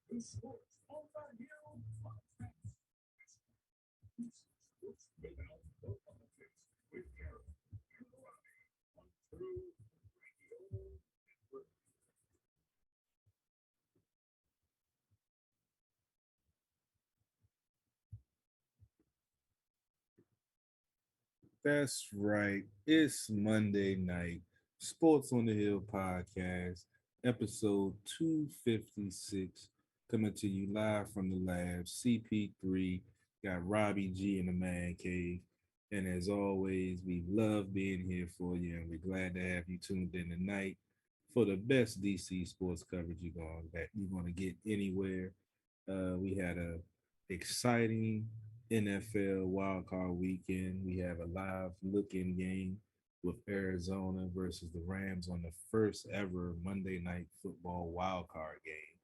That's right. It's Monday night. Sports on the Hill podcast, episode 256, coming to you live from the lab. CP3 got Robbie G in the man cave. And as always, we love being here for you, and we're glad to have you tuned in tonight for the best DC sports coverage you're gonna get anywhere. We had a exciting NFL wildcard weekend. We have a live look-in game with Arizona versus the Rams on the first ever Monday night football wildcard game.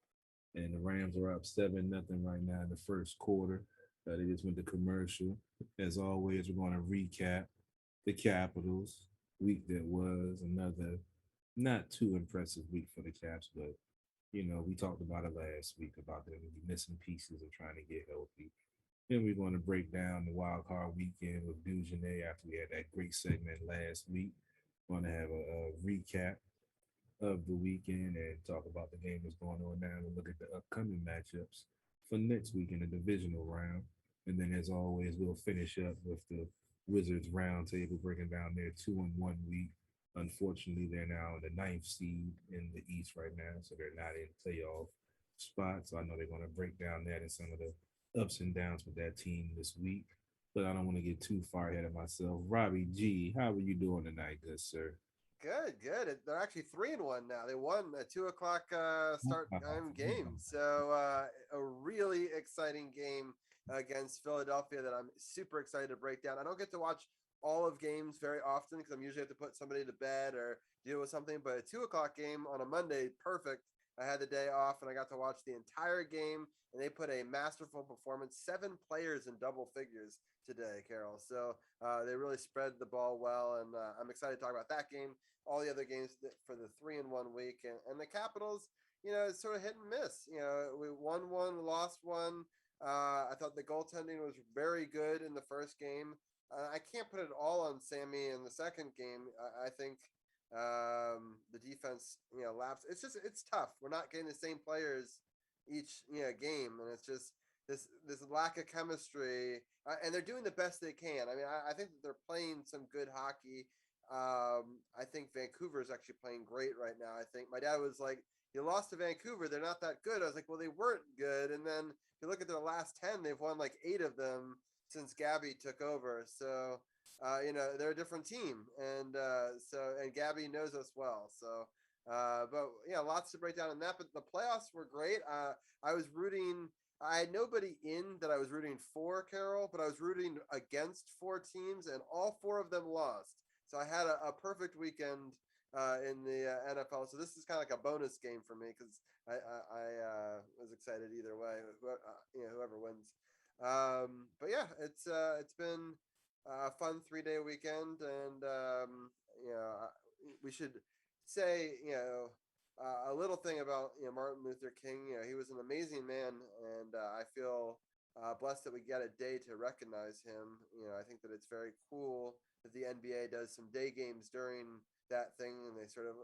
And the Rams are up 7-0 right now in the first quarter. They just went to commercial. As always, we're going to recap the Capitals week that was another not too impressive week for the Caps, but we talked about it last week about them missing pieces and trying to get healthy. Then we're going to break down the wild card weekend with Dujanet after we had that great segment last week. We're going to have a recap of the weekend and talk about the game that's going on now and look at the upcoming matchups for next week in the divisional round. And then, as always, we'll finish up with the Wizards roundtable, breaking down their 2-1 week. Unfortunately, they're now in the ninth seed in the East right now, so they're not in playoff spots. So I know they're going to break down that and some of the ups and downs with that team this week. But I don't want to get too far ahead of myself. Robbie G, how are you doing tonight, good sir? Good, good. They're actually 3-1 now. They won a 2 o'clock start time game, so a really exciting game against Philadelphia that I'm super excited to break down. I don't get to watch all of games very often because I'm usually have to put somebody to bed or deal with something. But a 2 o'clock game on a Monday, perfect. I had the day off and I got to watch the entire game, and they put a masterful performance. 7 players in double figures today, Carol. So they really spread the ball well, and I'm excited to talk about that game, all the other games for the 3-1 week, and the Capitals. It's sort of hit and miss. We won one, lost one. I thought the goaltending was very good in the first game. I can't put it all on Sammy in the second game. I think the defense, laps. It's tough. We're not getting the same players each game, and it's just this lack of chemistry. And they're doing the best they can. I mean, I think that they're playing some good hockey. I think Vancouver is actually playing great right now. I think my dad was like, "You lost to Vancouver. They're not that good." I was like, "Well, they weren't good." And then if you look at their last 10, they've won like 8 of them since Gabby took over. So, they're a different team, and Gabby knows us well. So, but yeah, lots to break down in that. But the playoffs were great. I was rooting. I had nobody in that I was rooting for, Carol, but I was rooting against 4 teams, and all 4 of them lost. So I had a perfect weekend in the NFL. So this is kind of like a bonus game for me because I was excited either way. Whoever wins. But yeah, it's been a fun 3-day weekend, and we should say a little thing about Martin Luther King. He was an amazing man, and I feel blessed that we get a day to recognize him. I think that it's very cool that the NBA does some day games during that thing, and they sort of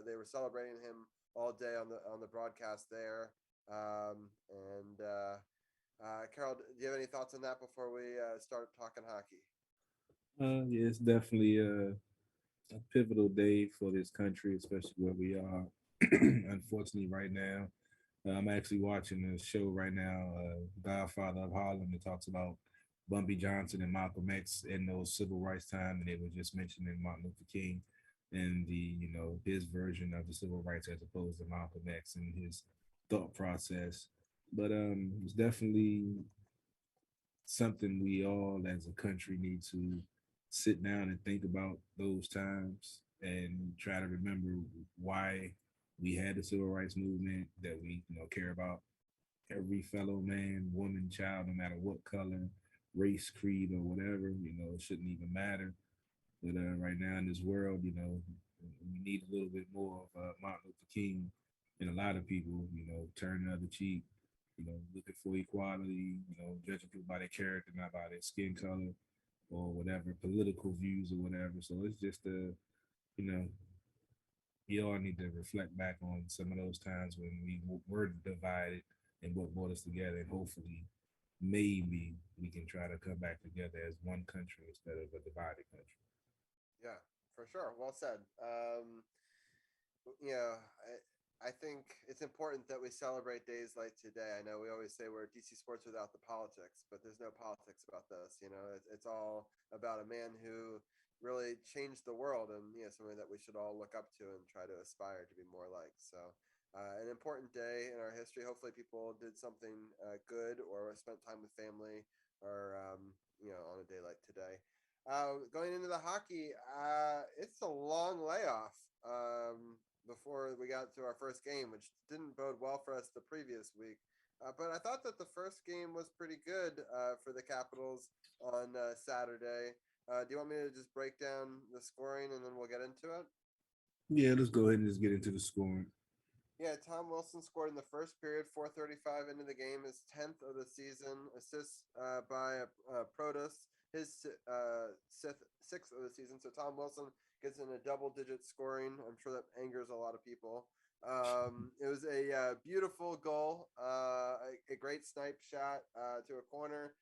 they were celebrating him all day on the broadcast there. Carol, do you have any thoughts on that before we start talking hockey? Yeah, it's definitely a pivotal day for this country, especially where we are. Unfortunately, right now, I'm actually watching a show right now, Godfather of Harlem, that talks about Bumpy Johnson and Malcolm X in those civil rights time, and they were just mentioning Martin Luther King and his version of the civil rights as opposed to Malcolm X and his thought process. But it's definitely something we all as a country need to sit down and think about those times and try to remember why we had the civil rights movement, that we care about every fellow man, woman, child, no matter what color, race, creed, or whatever. It shouldn't even matter. But right now in this world, we need a little bit more of Martin Luther King, and a lot of people turn the other cheek. looking for equality, judging people by their character, not by their skin color or whatever, political views or whatever. So it's just you know, we all need to reflect back on some of those times when we were divided and what brought us together. And hopefully, maybe we can try to come back together as one country instead of a divided country. Yeah, for sure. Well said. You know, I think it's important that we celebrate days like today. I know we always say we're DC Sports without the politics, but there's no politics about this. It's all about a man who really changed the world, and somebody that we should all look up to and try to aspire to be more like. So, an important day in our history. Hopefully, people did something good or spent time with family, or on a day like today. Going into the hockey, it's a long layoff. Before we got to our first game, which didn't bode well for us the previous week. But I thought that the first game was pretty good for the Capitals on Saturday. Do you want me to just break down the scoring and then we'll get into it? Yeah, let's go ahead and just get into the scoring. Yeah, Tom Wilson scored in the first period, 4:35 into the game, his 10th of the season. Assists by Protas, his sixth of the season. So Tom Wilson gets in a double-digit scoring. I'm sure that angers a lot of people. It was a beautiful goal, a great snipe shot to a corner.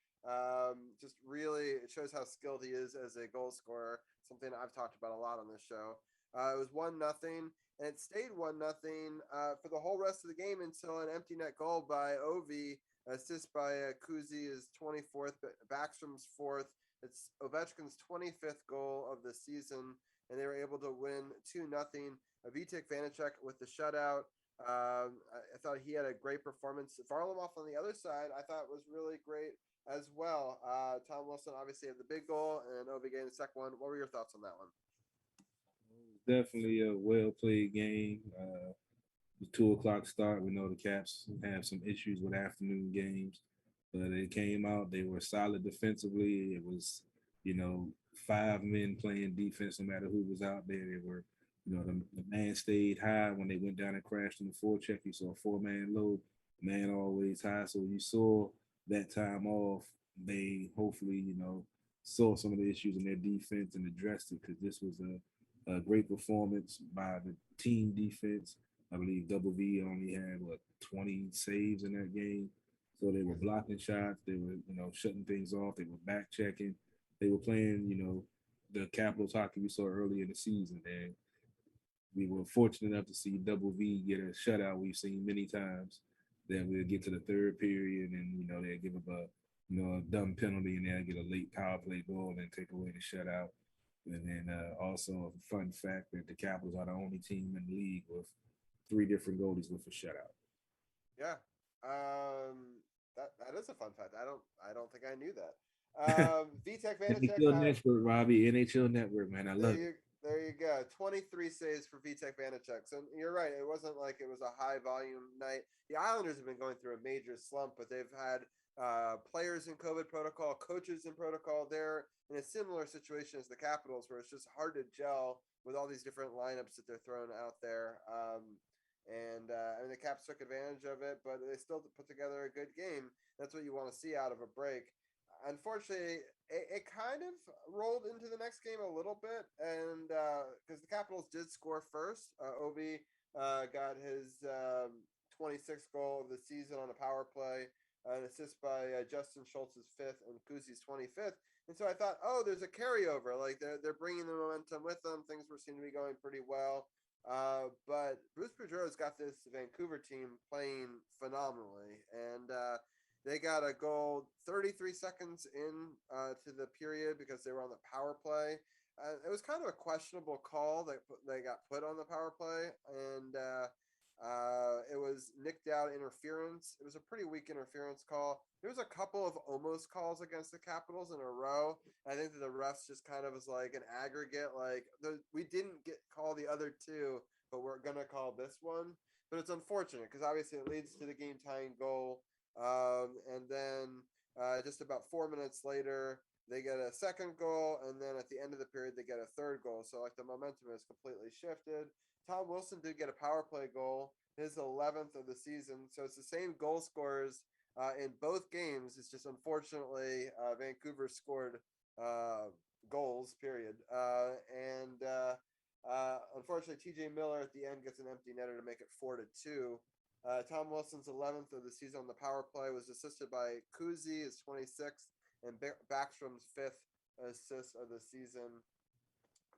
Just really, it shows how skilled he is as a goal scorer. Something I've talked about a lot on this show. It was 1-0, and it stayed 1-0 for the whole rest of the game until an empty net goal by Ovi, assist by Kuzi is 24th, but Backstrom's 4th. It's Ovechkin's 25th goal of the season, and they were able to win 2-0. Vitek Vanacek with the shutout. I thought he had a great performance. Varlamov on the other side, I thought was really great as well. Tom Wilson obviously had the big goal, and Ovi getting the second one. What were your thoughts on that one? Definitely a well played game. The 2 o'clock start. We know the Caps have some issues with afternoon games, but it came out. They were solid defensively. It was, you know, 5 men playing defense no matter who was out there. They were, the man stayed high when they went down and crashed in the forecheck. You saw a 4-man low, man always high. So you saw that time off. They hopefully, saw some of the issues in their defense and addressed it because this was a great performance by the team defense. I believe Double V only had 20 saves in that game. So they were blocking shots, they were, shutting things off, they were back checking, they were playing, the Capitals hockey we saw early in the season. And we were fortunate enough to see Double V get a shutout we've seen many times. Then we'll get to the third period and they'll give up a dumb penalty and they'll get a late power play goal and take away the shutout. And then also a fun fact that the Capitals are the only team in the league with 3 different goalies with a shutout. Yeah, that is a fun fact. I don't think I knew that. Vitek Vanacek. NHL Network, Robbie. NHL Network, man. I love it. There you go. 23 saves for Vitek Vanacek. So you're right. It wasn't like it was a high volume night. The Islanders have been going through a major slump, but they've had players in COVID protocol, coaches in protocol. They're in a similar situation as the Capitals, where it's just hard to gel with all these different lineups that they're throwing out there. I mean, the Caps took advantage of it, but they still put together a good game. That's what you want to see out of a break. Unfortunately, it kind of rolled into the next game a little bit, and because the Capitals did score first, Ovi got his 26th goal of the season on a power play, an assist by Justin Schultz's 5th and Kuzi's 25th. And so I thought, oh, there's a carryover. Like they're bringing the momentum with them. Things were seem to be going pretty well. But Bruce Boudreau's got this Vancouver team playing phenomenally, and they got a goal 33 seconds in to the period because they were on the power play. It was kind of a questionable call that they got put on the power play, and it was nicked out interference. It was a pretty weak interference call. There was a couple of almost calls against the Capitals in a row. I think that the refs just kind of was like an aggregate, like we didn't call the other two, but we're gonna call this one. But it's unfortunate because obviously it leads to the game tying goal. And then just about 4 minutes later, they get a second goal, and then at the end of the period, they get a third goal. So like the momentum is completely shifted. Tom Wilson did get a power play goal, his 11th of the season. So it's the same goal scorers in both games. It's just unfortunately Vancouver scored goals, period. Unfortunately, TJ Miller at the end gets an empty netter to make it 4-2. Tom Wilson's 11th of the season on the power play was assisted by Kuzi, his 26th, and Backstrom's 5th assist of the season.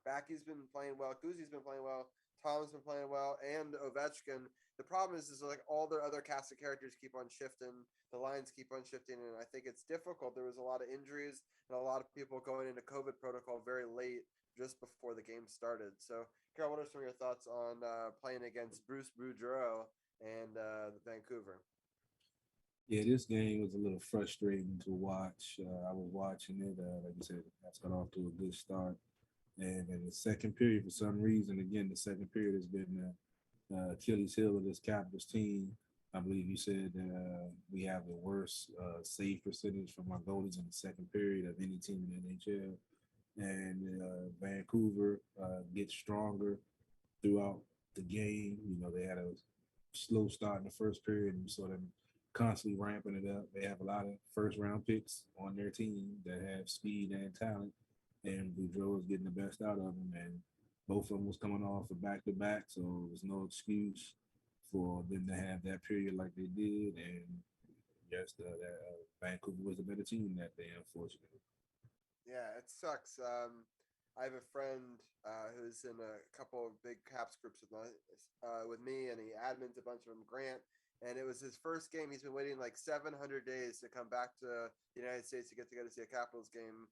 Backy's been playing well. Kuzi's been playing well. Tom's been playing well, and Ovechkin. The problem is like all their other cast of characters keep on shifting. The lines keep on shifting, and I think it's difficult. There was a lot of injuries and a lot of people going into COVID protocol very late, just before the game started. So, Carol, what are some of your thoughts on playing against Bruce Boudreau and Vancouver? Yeah, this game was a little frustrating to watch. I was watching it. Like you said, that's got off to a good start. And in the second period, for some reason, again, the second period has been Achilles heel of this Capitals team. I believe you said we have the worst save percentage from our goalies in the second period of any team in the NHL. And Vancouver gets stronger throughout the game. You know, they had a slow start in the first period and saw them constantly ramping it up. They have a lot of first round picks on their team that have speed and talent, and Boudreaux is getting the best out of them. And both of them was coming off a back to back, so there's no excuse for them to have that period like they did. And yes, Vancouver was a better team that day, unfortunately. Yeah, it sucks. I have a friend who's in a couple of big Caps groups with me, and he admins a bunch of them. Grant, and it was his first game. He's been waiting like 700 days to come back to the United States to get to go to see a Capitals game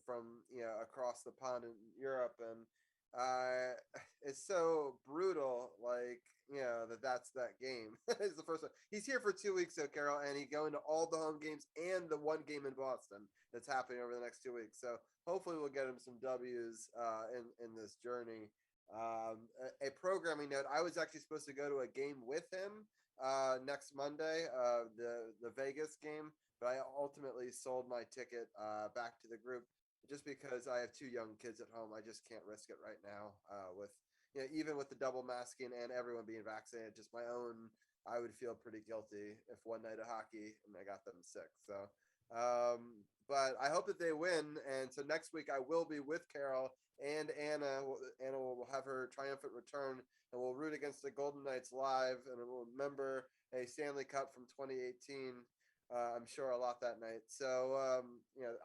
from across the pond in Europe, and it's so brutal. Like that's that game. It's the first one. He's here for 2 weeks, though, Carol, and he's going to all the home games and the one game in Boston that's happening over the next 2 weeks. So hopefully we'll get him some W's in this journey. A programming note: I was actually supposed to go to a game with him next Monday, the Vegas game, but I ultimately sold my ticket back to the group just because I have 2 young kids at home. I just can't risk it right now with even with the double masking and everyone being vaccinated. Just my own, I would feel pretty guilty if one night of hockey and I got them sick. So but I hope that they win. And so next week I will be with Carol and Anna. Anna will have her triumphant return, and we'll root against the Golden Knights live, and we'll remember a Stanley Cup from 2018. I'm sure a lot that night. So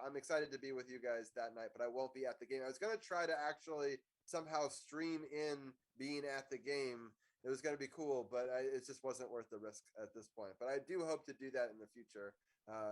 I'm excited to be with you guys that night, but I won't be at the game. I was going to try to actually somehow stream in being at the game. It was going to be cool, but it just wasn't worth the risk at this point. But I do hope to do that in the future.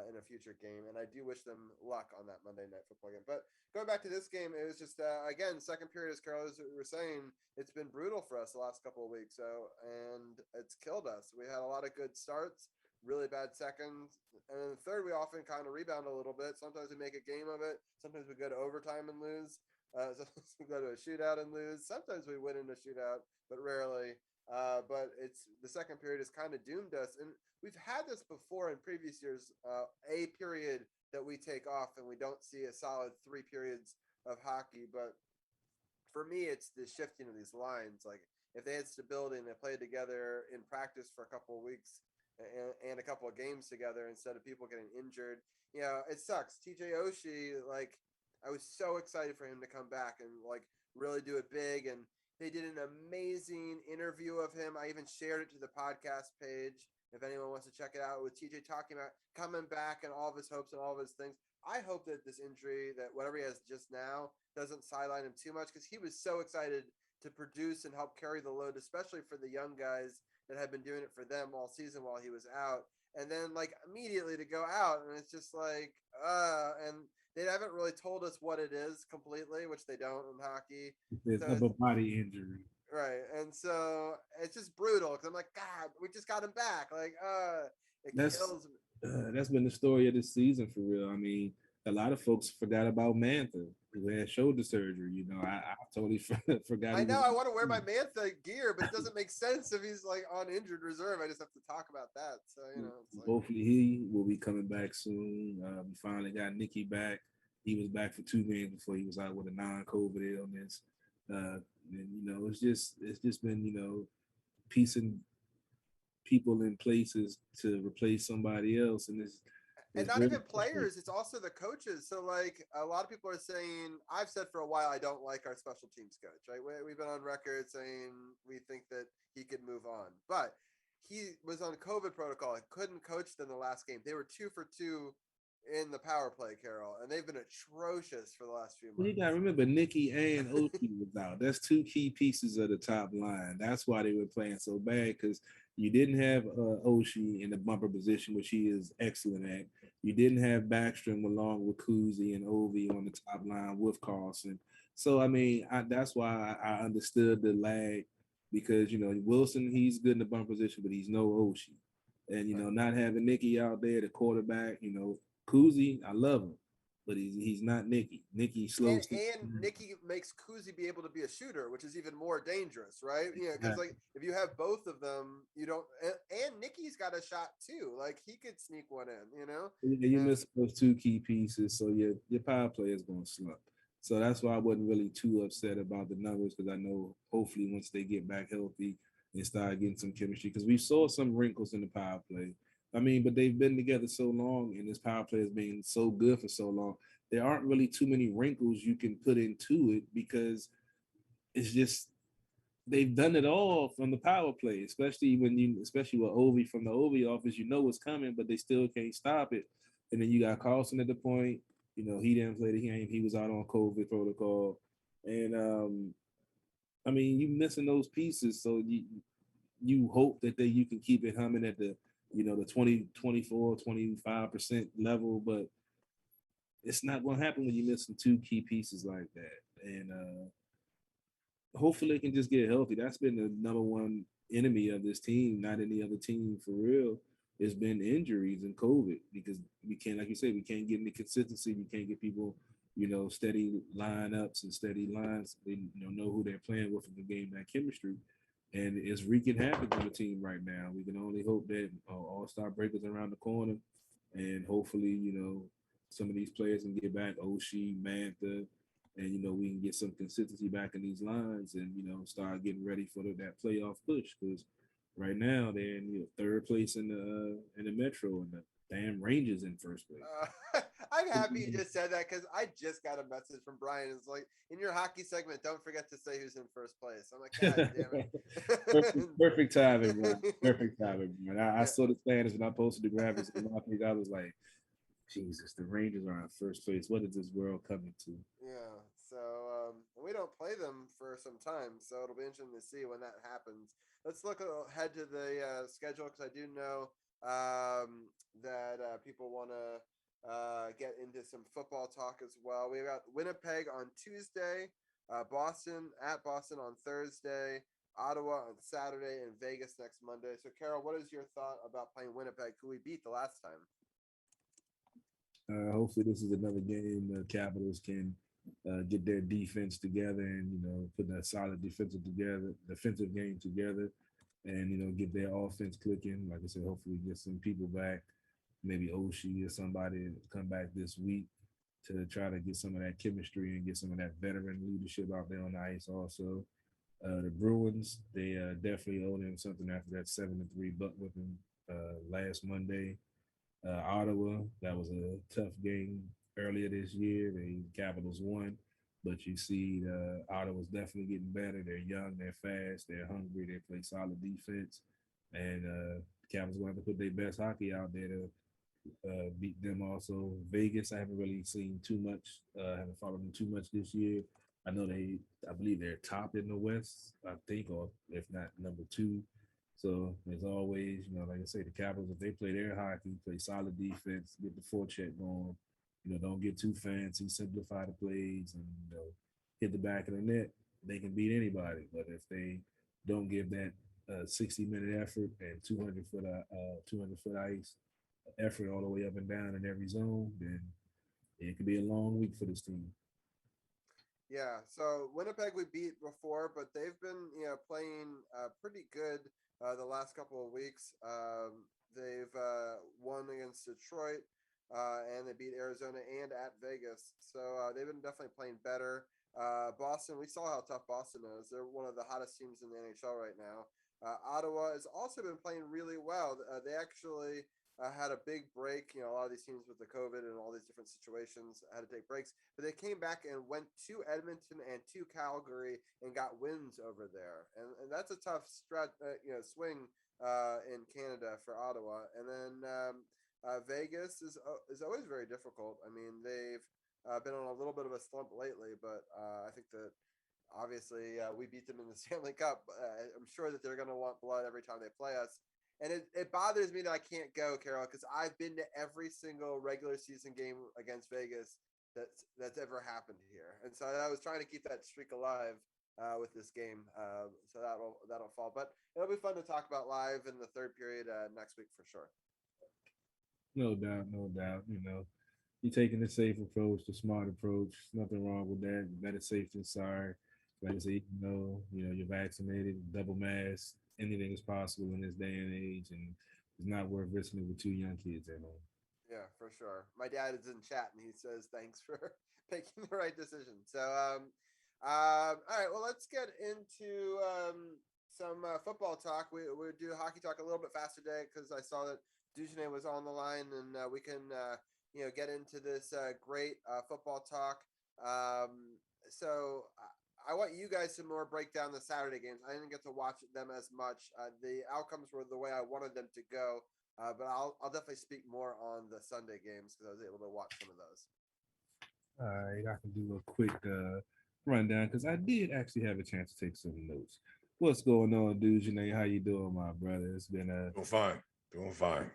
In a future game, and I do wish them luck on that Monday Night Football game. But going back to this game, it was just again, second period, as Carol was saying, it's been brutal for us the last couple of weeks. And it's killed us. We had a lot of good starts, really bad seconds, and then the third we often kind of rebound a little bit. Sometimes we make a game of it. Sometimes we go to overtime and lose. Sometimes we go to a shootout and lose. Sometimes we win in a shootout, but rarely. But it's the second period has kind of doomed us, and we've had this before in previous years. A period that we take off and we don't see a solid 3 periods of hockey. But for me, it's the shifting of these lines. Like if they had stability and they played together in practice for a couple of weeks and a couple of games together instead of people getting injured, it sucks. TJ Oshie, like I was so excited for him to come back and like really do it big, and they did an amazing interview of him. I even shared it to the podcast page if anyone wants to check it out, with TJ talking about coming back and all of his hopes and all of his things. I hope that this injury, that whatever he has just now, doesn't sideline him too much, because he was so excited to produce and help carry the load, especially for the young guys that had been doing it for them all season while he was out. And then like immediately to go out, and it's just like, and they haven't really told us what it is completely, which they don't in hockey. There's So upper body injury. right, and so it's just brutal because I'm like, God, we just got him back. Like, it That's kills me. that's been the story of this season for real. I mean, a lot of folks forgot about Mantha, who had shoulder surgery. I totally forgot I he know was. I want to wear my Mantha gear, but it doesn't make sense if he's like on injured reserve. I just have to talk about that. So it's like, Hopefully, he will be coming back soon. We finally got Nicky back. He was back for 2 games before he was out with a non-COVID illness. And it's just been piecing people in places to replace somebody else, and And it's not really even players, it's also the coaches. So like a lot of people are saying, I've said for a while I don't like our special teams coach, right? We've been on record saying we think that he could move on, but he was on COVID protocol and couldn't coach them the last game. They were 2 for 2 in the power play, Carol, and they've been atrocious for the last few You months. got to remember Nikki and Oki was out. That's two key pieces of the top line. That's why they were playing so bad, because you didn't have Oshie in the bumper position, which he is excellent at. You didn't have Backstrom along with Kuzi and Ovi on the top line with Carlson. So I mean, that's why I understood the lag, because Wilson, he's good in the bumper position, but he's no Oshie. And not having Nikki out there, the quarterback, Kuzi, I love him, but he's not Nikki. Nikki and slows. and Nikki makes Kuzi be able to be a shooter, which is even more dangerous, right? Because like if you have both of them, you don't. And Nikki's got a shot too. Like he could sneak one in, You And miss those two key pieces, so your power play is going to slump. So that's why I wasn't really too upset about the numbers, because I know hopefully once they get back healthy and start getting some chemistry, because we saw some wrinkles in the power play. I mean, but they've been together so long, and this power play has been so good for so long. There aren't really too many wrinkles you can put into it, because it's just they've done it all from the power play, especially with Ovi from the Ovi office, what's coming, but they still can't stop it. And then you got Carlson at the point, he didn't play the game. He was out on COVID protocol. And I mean, you missing those pieces. So you hope that you can keep it humming at the 20, 24, 25% level, but it's not going to happen when you're missing two key pieces like that. And hopefully they can just get healthy. That's been the number one enemy of this team, not any other team for real. It's been injuries and COVID, because we can't, like you said, we can't get any consistency. We can't get people, steady lineups and steady lines. They know who they're playing with in the game, that chemistry. And it's wreaking havoc on the team right now. We can only hope that all-star breakers around the corner, and hopefully, some of these players can get back, Oshie, Mantha, and we can get some consistency back in these lines, and start getting ready for that playoff push, because right now they're in third place in the Metro, and the damn Rangers in first place. I'm happy you just said that because I just got a message from Brian. It's like, in your hockey segment, don't forget to say who's in first place. I'm like, God damn perfect, perfect timing, man. Perfect timing, man. I Yeah. saw the status when I posted the graphics on my page. I was like, Jesus, the Rangers are in first place. What is this world coming to? Yeah. So we don't play them for some time, so it'll be interesting to see when that happens. Let's look ahead to the schedule, because I do know that people want to get into some football talk as well. We got Winnipeg on Tuesday, Boston on Thursday, Ottawa on Saturday, and Vegas next Monday. So, Carol, what is your thought about playing Winnipeg, who we beat the last time? Hopefully, this is another game the Capitals can get their defense together, and put a solid defensive game together, and get their offense clicking. Like I said, hopefully get some people back, maybe Oshie or somebody to come back this week to try to get some of that chemistry and get some of that veteran leadership out there on the ice. Also, the Bruins, they definitely owe them something after that 7-3 butt whipping last Monday. Ottawa, that was a tough game earlier this year. The Capitals won, but you see, Ottawa's definitely getting better. They're young, they're fast, they're hungry, they play solid defense, and the Capitals going to have to put their best hockey out there to beat them. Also, Vegas, I haven't really seen too much. Haven't followed them too much this year. I believe they're top in the West, I think, or if not number two. So as always, like I say, the Capitals, if they play their hockey, play solid defense, get the forecheck going, don't get too fancy, simplify the plays, and hit the back of the net, they can beat anybody. But if they don't give that 60-minute effort and 200-foot ice effort all the way up and down in every zone, then it could be a long week for this team. Yeah, so Winnipeg we beat before, but they've been playing pretty good the last couple of weeks. They've won against Detroit, and they beat Arizona and at Vegas. So they've been definitely playing better. Boston, we saw how tough Boston is. They're one of the hottest teams in the NHL right now. Ottawa has also been playing really well. They actually had a big break. A lot of these teams with the COVID and all these different situations had to take breaks, but they came back and went to Edmonton and to Calgary and got wins over there. And that's a tough swing in Canada for Ottawa. And then Vegas is always very difficult. I mean, they've been on a little bit of a slump lately, but I think that obviously we beat them in the Stanley Cup. I'm sure that they're going to want blood every time they play us. And it bothers me that I can't go, Carol, because I've been to every single regular season game against Vegas that's ever happened here. And so I was trying to keep that streak alive with this game. So that'll fall. But it'll be fun to talk about live in the third period next week for sure. No doubt, no doubt. You're taking the safe approach, the smart approach. Nothing wrong with that. Better safe than sorry. Like I say, you're vaccinated, double mask. Anything is possible in this day and age, and it's not worth risking it with two young kids at home. Yeah, for sure. My dad is in chat, and he says thanks for making the right decision. So, all right. Well, let's get into some football talk. We'll do hockey talk a little bit faster today because I saw that Dugenet was on the line, and we can get into this great football talk. So I want you guys to more break down the Saturday games. I didn't get to watch them as much. The outcomes were the way I wanted them to go, but I'll definitely speak more on the Sunday games because I was able to watch some of those. All right, I can do a quick rundown because I did actually have a chance to take some notes. What's going on, Dugenet? How you doing, my brother? It's been doing fine.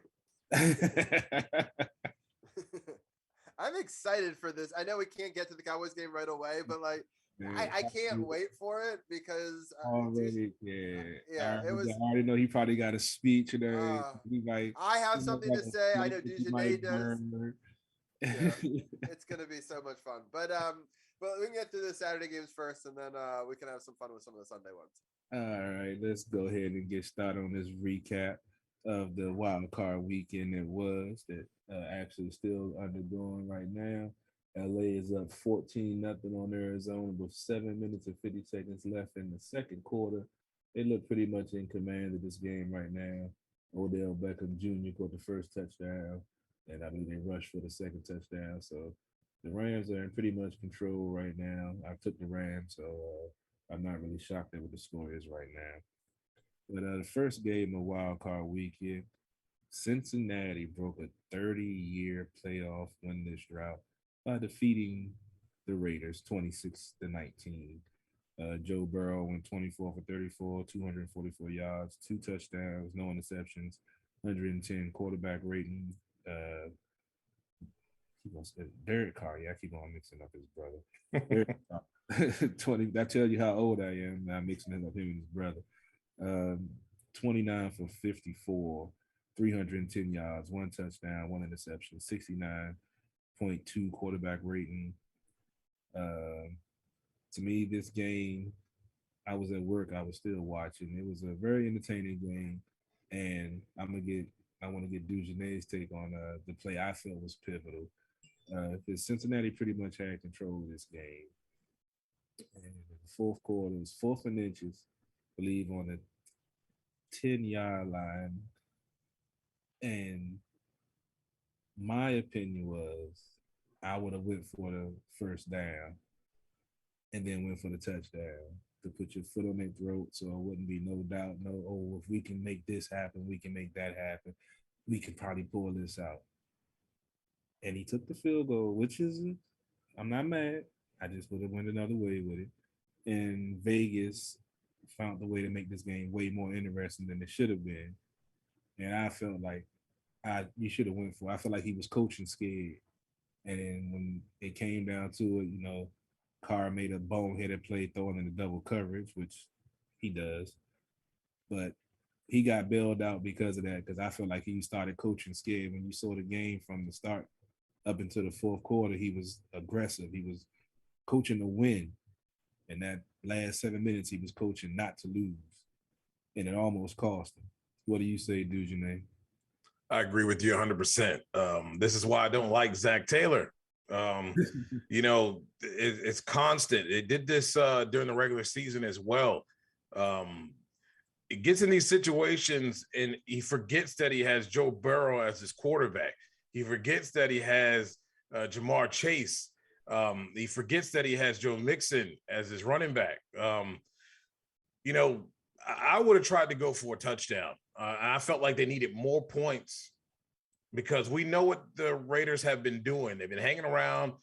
I'm excited for this. I know we can't get to the Cowboys game right away, but I can't wait for it because already, it was. I already know he probably got a speech and everything. I have something to say. I know Dugenet does. It's gonna be so much fun. But we can get through the Saturday games first, and then we can have some fun with some of the Sunday ones. All right, let's go ahead and get started on this recap of the wild card weekend it was that actually still undergoing right now. LA is up 14-0 on Arizona with 7 minutes and 50 seconds left in the second quarter. They look pretty much in command of this game right now. Odell Beckham Jr. caught the first touchdown, and I believe they rushed for the second touchdown. So the Rams are in pretty much control right now. I took the Rams, so I'm not really shocked at what the score is right now. But the first game of wild card weekend, Cincinnati broke a 30-year playoff winless drought by defeating the Raiders 26-19. Joe Burrow went 24 for 34, 244 yards, 2 touchdowns, no interceptions, 110 quarterback rating. Derek Carr. Yeah, I keep on mixing up his brother. 20. That tells you how old I am. I'm mixing up him and his brother. 29 for 54, 310 yards, 1 touchdown, 1 interception, 69.2 quarterback rating. To me, this game, I was at work. I was still watching. It was a very entertaining game, and I want to get Dugenet's take on the play I felt was pivotal. Because Cincinnati pretty much had control of this game. And in the fourth quarter, it was 4th and inches, I believe, on the 10-yard line. And my opinion was I would have went for the first down and then went for the touchdown to put your foot on their throat so it wouldn't be no doubt, if we can make this happen, we can make that happen. We can probably pull this out. And he took the field goal, which is, I'm not mad. I just would have went another way with it. And Vegas found the way to make this game way more interesting than it should have been. And I felt like you should have went for it. I felt like he was coaching scared. And then when it came down to it, Carr made a boneheaded play throwing in the double coverage, which he does. But he got bailed out because of that, because I felt like he started coaching scared. When you saw the game from the start up until the fourth quarter, he was aggressive. He was coaching to win. And that last 7 minutes, he was coaching not to lose. And it almost cost him. What do you say, Dugenet? I agree with you 100%. This is why I don't like Zach Taylor. It's constant. It did this during the regular season as well. It gets in these situations and he forgets that he has Joe Burrow as his quarterback. He forgets that he has Jamar Chase. He forgets that he has Joe Mixon as his running back. I would have tried to go for a touchdown. I felt like they needed more points because we know what the Raiders have been doing. They've been hanging around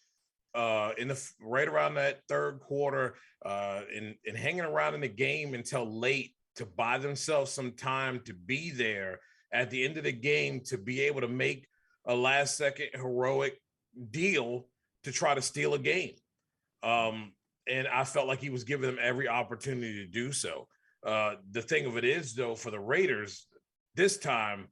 right around that third quarter and hanging around in the game until late to buy themselves some time to be there at the end of the game to be able to make a last second heroic deal to try to steal a game. And I felt like he was giving them every opportunity to do so. The thing of it is, though, for the Raiders, this time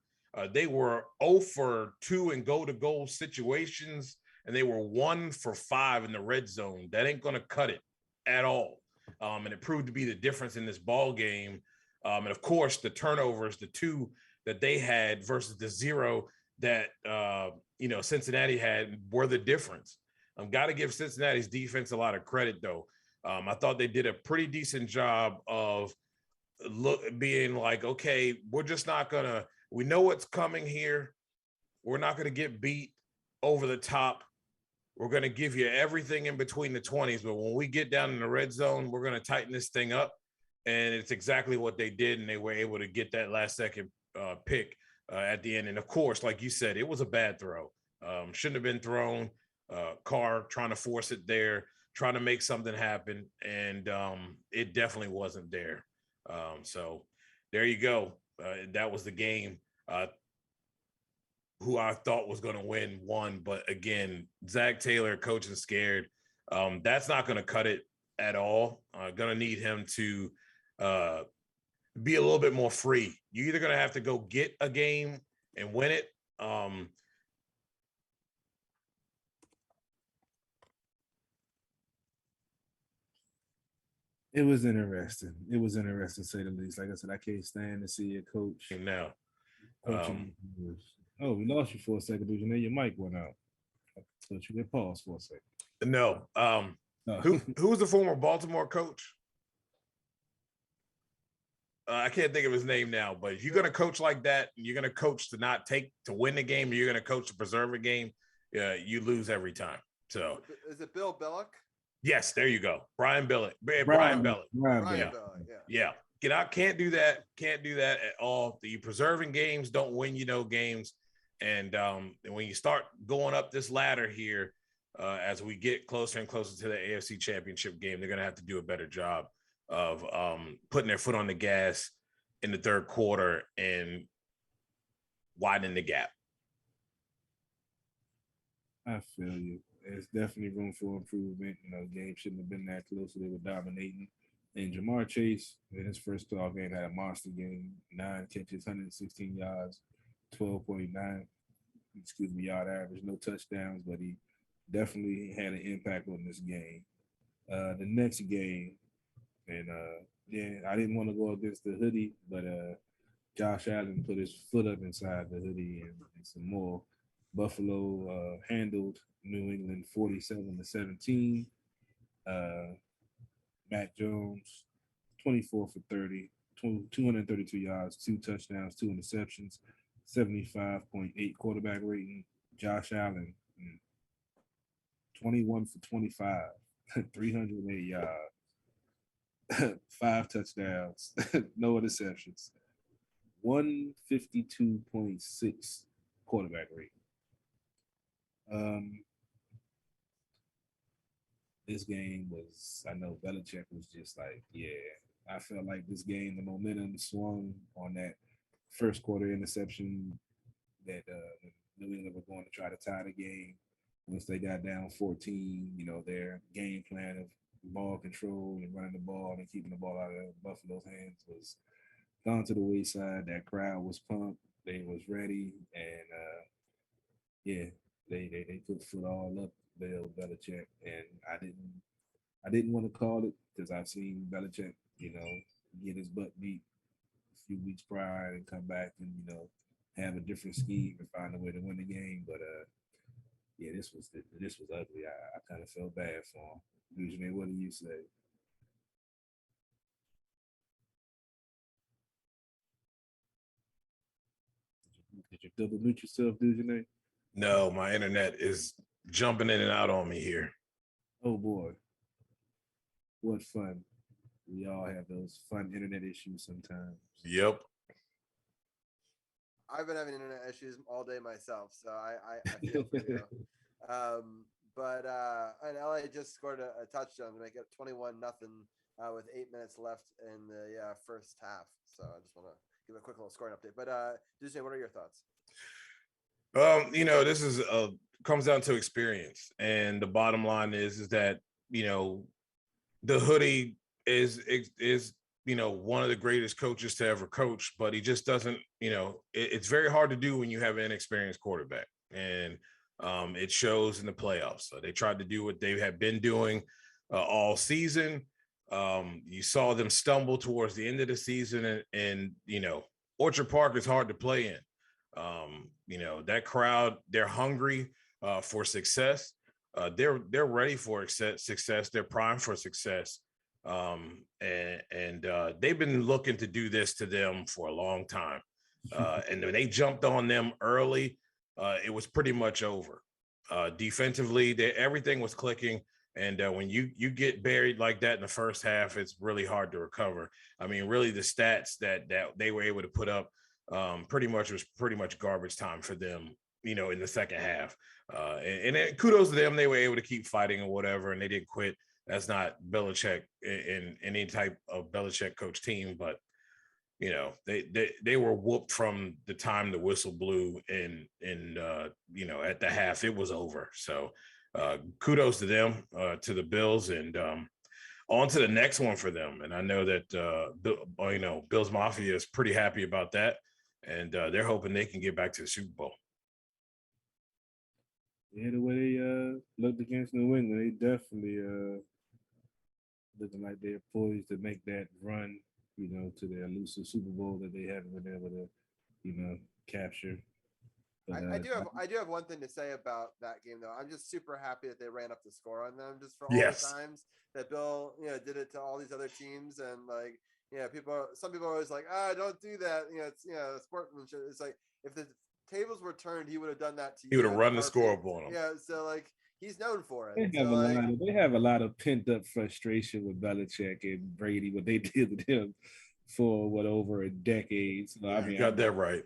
they were 0 for 2 in goal-to-goal situations, and they were 1 for 5 in the red zone. That ain't going to cut it at all. And it proved to be the difference in this ball game. And, of course, the turnovers, the 2 that they had versus the 0 that, Cincinnati had were the difference. Got to give Cincinnati's defense a lot of credit, though. I thought they did a pretty decent job of being like, okay, we're just not going to – we know what's coming here. We're not going to get beat over the top. We're going to give you everything in between the 20s. But when we get down in the red zone, we're going to tighten this thing up. And it's exactly what they did, and they were able to get that last-second pick at the end. And, of course, like you said, it was a bad throw. Shouldn't have been thrown. Carr trying to force it there, trying to make something happen, and it definitely wasn't there. So there you go. That was the game. Who I thought was going to win won, but again, Zach Taylor coaching scared. That's not going to cut it at all. Going to need him to be a little bit more free. You're either going to have to go get a game and win it. It was interesting. It was interesting, to say the least. Like I said, I can't stand to see a coach. Now, we lost you for a second, dude. You know your mic went out. So you can pause for a second. No. Who was the former Baltimore coach? I can't think of his name now, but if you're going to coach like that, you're going to coach to win the game, you're going to coach to preserve a game, you lose every time. So is it Bill Belichick? Yes, there you go. Brian Belichick. Brian Belichick. Yeah. Can't do that. Can't do that at all. You preserving games don't win games. And when you start going up this ladder here, as we get closer and closer to the AFC Championship game, they're going to have to do a better job of putting their foot on the gas in the third quarter and widening the gap. I feel you. There's definitely room for improvement. The game shouldn't have been that close. So they were dominating. And Jamar Chase, in his first all game, had a monster game. 9 catches, 116 yards, 12.9, yard average. No touchdowns, but he definitely had an impact on this game. The next game, and I didn't want to go against the hoodie, but Josh Allen put his foot up inside the hoodie and some more. Buffalo handled New England 47-17. Matt Jones, 24 for 30, 232 yards, 2 touchdowns, 2 interceptions, 75.8 quarterback rating. Josh Allen, 21 for 25, 308 yards, 5 touchdowns, no interceptions, 152.6 quarterback rating. This game was, I know Belichick was just like, I felt like this game, the momentum swung on that first quarter interception that New England were going to try to tie the game. Once they got down 14, their game plan of ball control and running the ball and keeping the ball out of Buffalo's hands was gone to the wayside. That crowd was pumped. They was ready. And, they put foot all up Bill Belichick, and I didn't want to call it because I've seen Belichick, get his butt beat a few weeks prior and come back and have a different scheme and find a way to win the game. But Yeah, this was ugly. I kind of felt bad for him. Usually, what do you say? Did you double mute yourself, Dujanay? No, my internet is jumping in and out on me here. Oh boy, what fun! We all have those fun internet issues sometimes. Yep. I've been having internet issues all day myself, so I feel for you. And LA just scored a touchdown to make it 21-0 with 8 minutes left in the first half. So I just want to give a quick little scoring update. But Disney, what are your thoughts? This is comes down to experience, and the bottom line is that the hoodie is one of the greatest coaches to ever coach, but he just doesn't. It's very hard to do when you have an inexperienced quarterback, and it shows in the playoffs. So they tried to do what they have been doing all season. You saw them stumble towards the end of the season, and Orchard Park is hard to play in. That crowd, they're hungry for success. They're ready for success. They're primed for success. And they've been looking to do this to them for a long time. And when they jumped on them early, it was pretty much over. Defensively, everything was clicking. And when you get buried like that in the first half, it's really hard to recover. I mean, really, the stats that they were able to put up pretty much garbage time for them, in the second half. And kudos to them. They were able to keep fighting or whatever, and they didn't quit. That's not Belichick in any type of Belichick coach team, but they were whooped from the time the whistle blew, and at the half it was over. So kudos to them, to the Bills, and on to the next one for them. And I know that Bills Mafia is pretty happy about that, and they're hoping they can get back to the Super Bowl. Yeah, the way they looked against New England, they definitely looking like they're poised to make that run, to the elusive Super Bowl that they haven't been able to, capture. But, I do have one thing to say about that game though. I'm just super happy that they ran up the score on them, just for all the times that Bill did it to all these other teams, and some people are always like, don't do that, it's sportsmanship. It's like, if the tables were turned, he would have done that to you. He would have run the scoreboard on them. Yeah, so he's known for it. They have a lot of pent up frustration with Belichick and Brady, what they did with him for over a decade. So I mean, you got that right.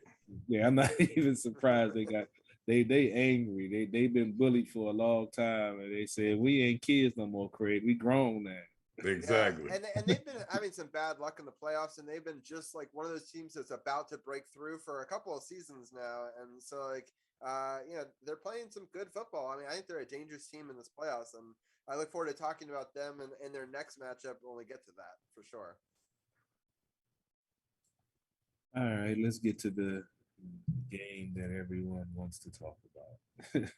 Yeah, I'm not even surprised they angry. They've been bullied for a long time, and they said, we ain't kids no more, Craig. We grown now. Exactly. Yeah. And they've been having some bad luck in the playoffs, and they've been just like one of those teams that's about to break through for a couple of seasons now. And so they're playing some good football. I mean, I think they're a dangerous team in this playoffs, and I look forward to talking about them in their next matchup when we get to that, for sure. All right, let's get to the game that everyone wants to talk about.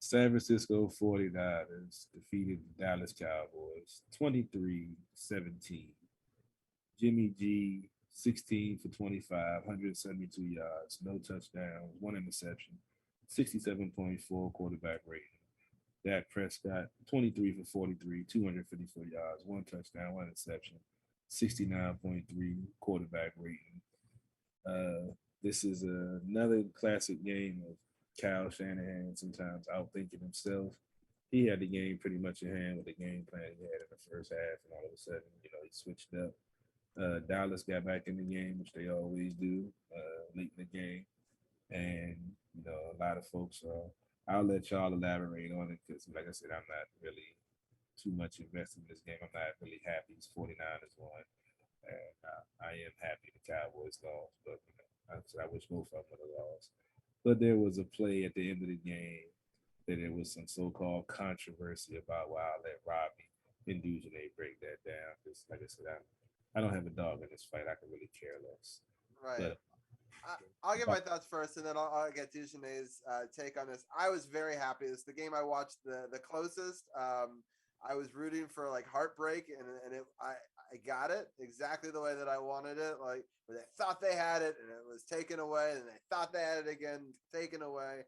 San Francisco 49ers defeated the Dallas Cowboys 23-17. Jimmy G, 16 for 25, 172 yards, no touchdowns, one interception, 67.4 quarterback rating. Dak Prescott, 23 for 43, 254 yards, one touchdown, one interception, 69.3 quarterback rating. This is another classic game of Kyle Shanahan sometimes outthinking himself. He had the game pretty much in hand with the game plan he had in the first half, and all of a sudden, he switched up. Dallas got back in the game, which they always do late in the game. And, a lot of folks, I'll let y'all elaborate on it because, like I said, I'm not really too much invested in this game. I'm not really happy 49ers won. And I am happy the Cowboys lost, but I wish both of them would have lost. But there was a play at the end of the game that there was some so-called controversy about. Why I'll let Robbie and Dujanay break that down because, like I said, I don't have a dog in this fight. I can really care less. Right. But, I'll give my thoughts first, and then I'll get Dujanay's take on this. I was very happy. It's the game I watched the closest. I was rooting for heartbreak, and I got it exactly the way that I wanted it. Where they thought they had it, and it was taken away, and they thought they had it again, taken away.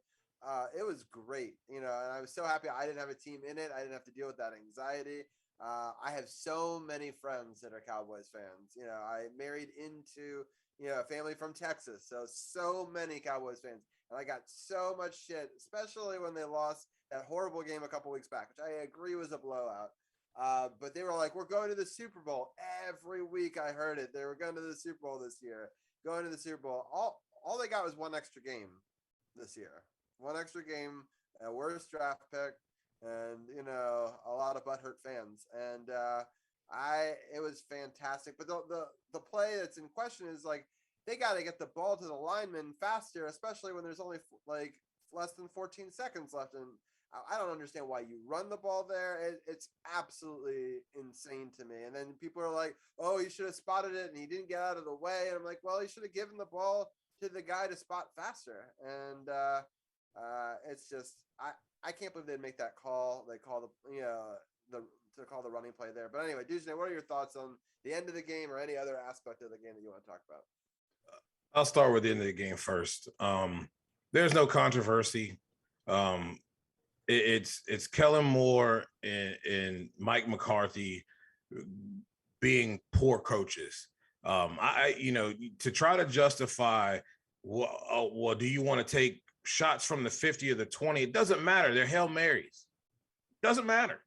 it was great, and I was so happy I didn't have a team in it. I didn't have to deal with that anxiety. I have so many friends that are Cowboys fans. I married into, a family from Texas. So many Cowboys fans. And I got so much shit, especially when they lost that horrible game a couple weeks back, which I agree was a blowout. But they were like, we're going to the Super Bowl. Every week I heard it. They were going to the Super Bowl this year, going to the Super Bowl. All they got was one extra game this year. One extra game, a worse draft pick, and a lot of butthurt fans. And it was fantastic. But the play that's in question is like they got to get the ball to the lineman faster, especially when there's only like less than 14 seconds left. And I don't understand why you run the ball there. It's absolutely insane to me. And then people are like, "Oh, he should have spotted it, and he didn't get out of the way." And I'm like, "Well, he should have given the ball to the guy to spot faster." And it's just I can't believe they'd make that call. They call to call the running play there. But anyway, Dujane, what are your thoughts on the end of the game or any other aspect of the game that you want to talk about? I'll start with the end of the game first. There's no controversy. It's Kellen Moore and Mike McCarthy being poor coaches. To try to justify, well, do you want to take shots from the 50 or the 20? It doesn't matter. They're Hail Marys. Doesn't matter.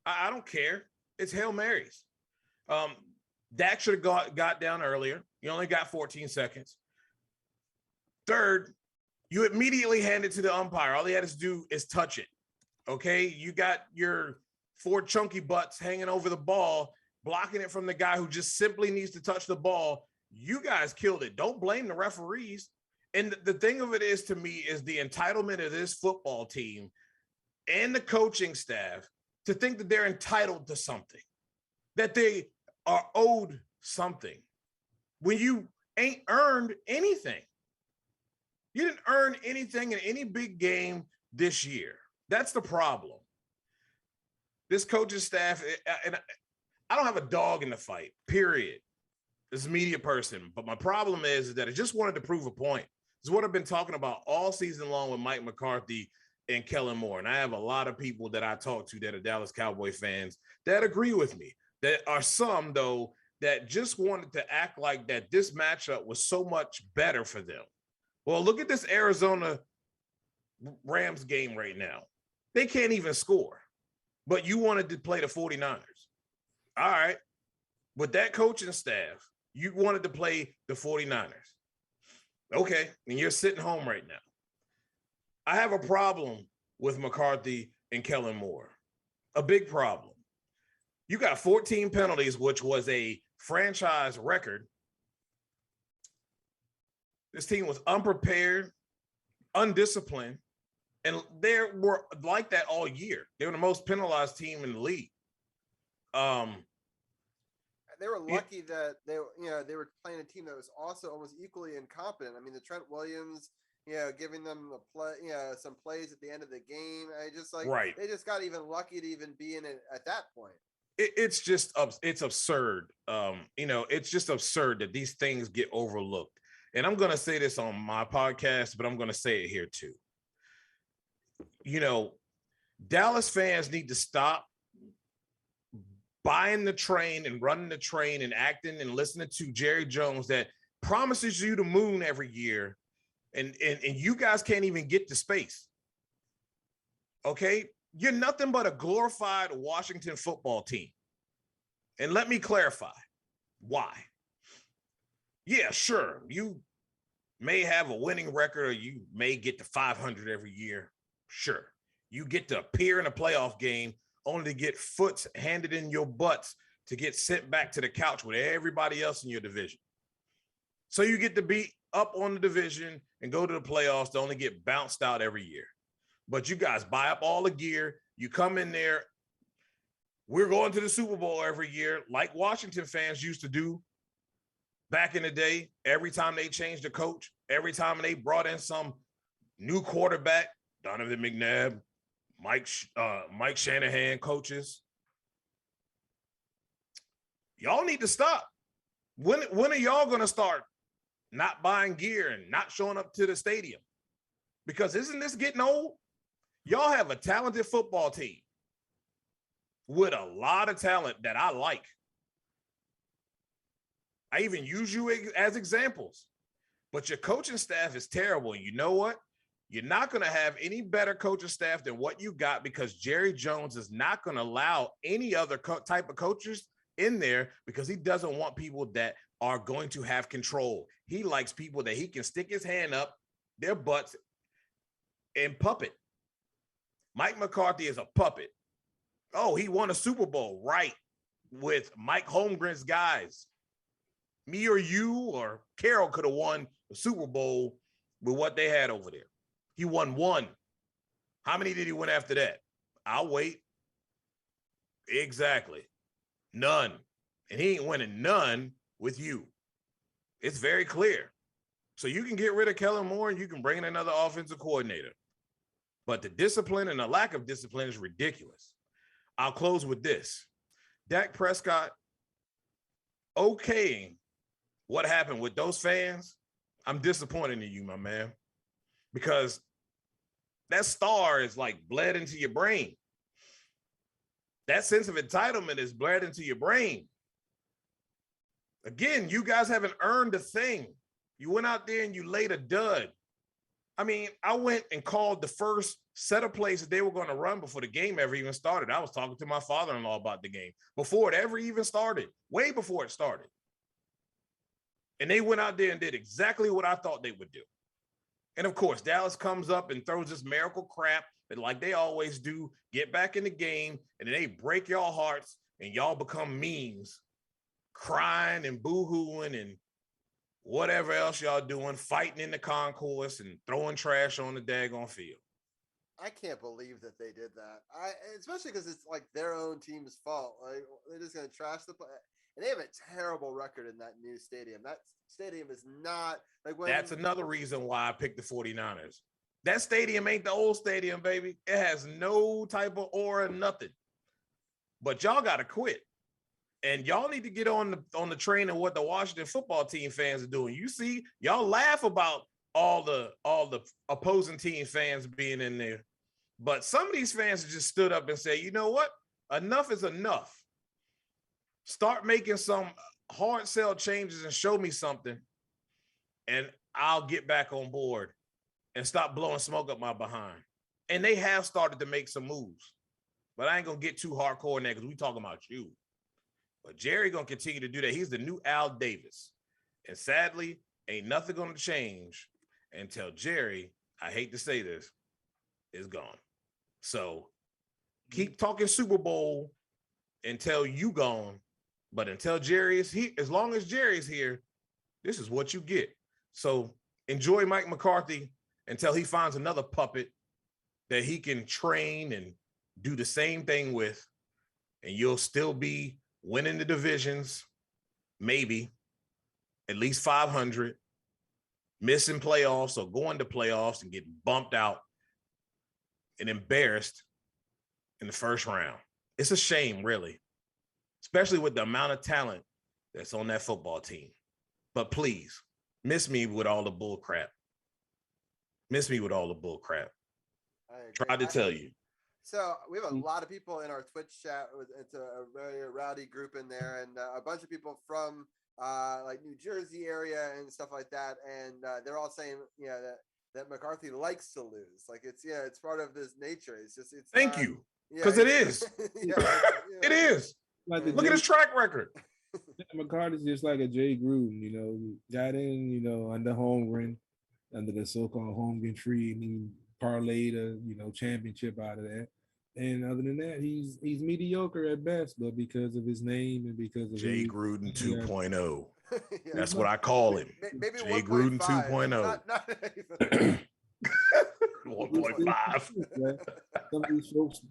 I don't care. It's Hail Marys. Dak should have got down earlier. You only got 14 seconds. Third, you immediately hand it to the umpire. All he had to do is touch it. Okay, you got your 4 chunky butts hanging over the ball, blocking it from the guy who just simply needs to touch the ball. You guys killed it. Don't blame the referees. And the thing of it is, to me, is the entitlement of this football team and the coaching staff to think that they're entitled to something, that they are owed something when you ain't earned anything. You didn't earn anything in any big game this year. That's the problem. This coaching staff, and I don't have a dog in the fight, period. As a media person, but my problem is that I just wanted to prove a point. It's what I've been talking about all season long with Mike McCarthy and Kellen Moore. And I have a lot of people that I talk to that are Dallas Cowboy fans that agree with me. There are some, though, that just wanted to act like that this matchup was so much better for them. Well, look at this Arizona Rams game right now. They can't even score, but you wanted to play the 49ers. All right. With that coaching staff, you wanted to play the 49ers. Okay. And you're sitting home right now. I have a problem with McCarthy and Kellen Moore. A big problem. You got 14 penalties, which was a franchise record. This team was unprepared, undisciplined, and they were like that all year. They were the most penalized team in the league. They were lucky that they were playing a team that was also almost equally incompetent. I mean, the Trent Williams, giving them the play, some plays at the end of the game. They just got even lucky to even be in it at that point. It's absurd. It's just absurd that these things get overlooked. And I'm going to say this on my podcast, but I'm going to say it here too. Dallas fans need to stop buying the train and running the train and acting and listening to Jerry Jones that promises you the moon every year. And you guys can't even get to space. Okay. You're nothing but a glorified Washington football team. And let me clarify why. Yeah, sure. You may have a winning record or you may get to 500 every year. Sure. You get to appear in a playoff game only to get foots handed in your butts to get sent back to the couch with everybody else in your division. So you get to be up on the division and go to the playoffs to only get bounced out every year. But you guys buy up all the gear. You come in there. We're going to the Super Bowl every year like Washington fans used to do back in the day. Every time they changed the coach, every time they brought in some new quarterback, Donovan McNabb, Mike Shanahan coaches. Y'all need to stop. When are y'all going to start not buying gear and not showing up to the stadium? Because isn't this getting old? Y'all have a talented football team with a lot of talent that I like. I even use you as examples. But your coaching staff is terrible. And you know what? You're not going to have any better coaching staff than what you got, because Jerry Jones is not going to allow any other type of coaches in there, because he doesn't want people that are going to have control. He likes people that he can stick his hand up their butts and puppet. Mike McCarthy is a puppet. Oh, he won a Super Bowl, right, with Mike Holmgren's guys. Me or you or Carroll could have won the Super Bowl with what they had over there. He won one. How many did he win after that? I'll wait. Exactly. None. And he ain't winning none with you. It's very clear. So you can get rid of Kellen Moore and you can bring in another offensive coordinator. But the discipline and the lack of discipline is ridiculous. I'll close with this. Dak Prescott okaying what happened with those fans. I'm disappointed in you, my man, because that star is like bled into your brain. That sense of entitlement is bled into your brain. Again, you guys haven't earned a thing. You went out there and you laid a dud. I mean, I went and called the first set of plays that they were going to run before the game ever even started. I was talking to my father-in-law about the game before it ever even started, way before it started. And they went out there and did exactly what I thought they would do. And of course, Dallas comes up and throws this miracle crap that, like they always do, get back in the game, and then they break y'all hearts and y'all become memes, crying and boo-hooing and whatever else y'all doing, fighting in the concourse and throwing trash on the daggone field. I can't believe that they did that. Especially because it's like their own team's fault. Like, they're just going to trash the play. And they have a terrible record in that new stadium. That stadium is not like when. That's another reason why I picked the 49ers. That stadium ain't the old stadium, baby. It has no type of aura, nothing. But y'all got to quit. And y'all need to get on the train of what the Washington football team fans are doing. You see, y'all laugh about all the opposing team fans being in there. But some of these fans just stood up and said, you know what? Enough is enough. Start making some hard sell changes and show me something, and I'll get back on board and stop blowing smoke up my behind. And they have started to make some moves. But I ain't going to get too hardcore in there because we talking about you. But Jerry going to continue to do that. He's the new Al Davis. And sadly, ain't nothing going to change until Jerry, I hate to say this, is gone. So keep talking Super Bowl until you gone. But until Jerry is here, as long as Jerry's here, this is what you get. So enjoy Mike McCarthy until he finds another puppet that he can train and do the same thing with. And you'll still be winning the divisions, maybe at least 500, missing playoffs or going to playoffs and getting bumped out and embarrassed in the first round. It's a shame, really, especially with the amount of talent that's on that football team. But please, miss me with all the bull crap. Miss me with all the bull crap. Tried to tell you. So we have a lot of people in our Twitch chat. It's a very rowdy group in there, and a bunch of people from like New Jersey area and stuff like that. And they're all saying, that McCarthy likes to lose. Like it's part of his nature. It's Thank you, because it is. It is. Like Look at his track record. McCarthy's just like a Jay Gruden, got in, under Holmgren, under the so-called Holmgren tree, and he parlayed a, championship out of that. And other than that, he's mediocre at best, but because of his name and because of Jay Gruden 2.0. That's what I call him. Maybe Jay Gruden 2.0. 1.5. Some of these folks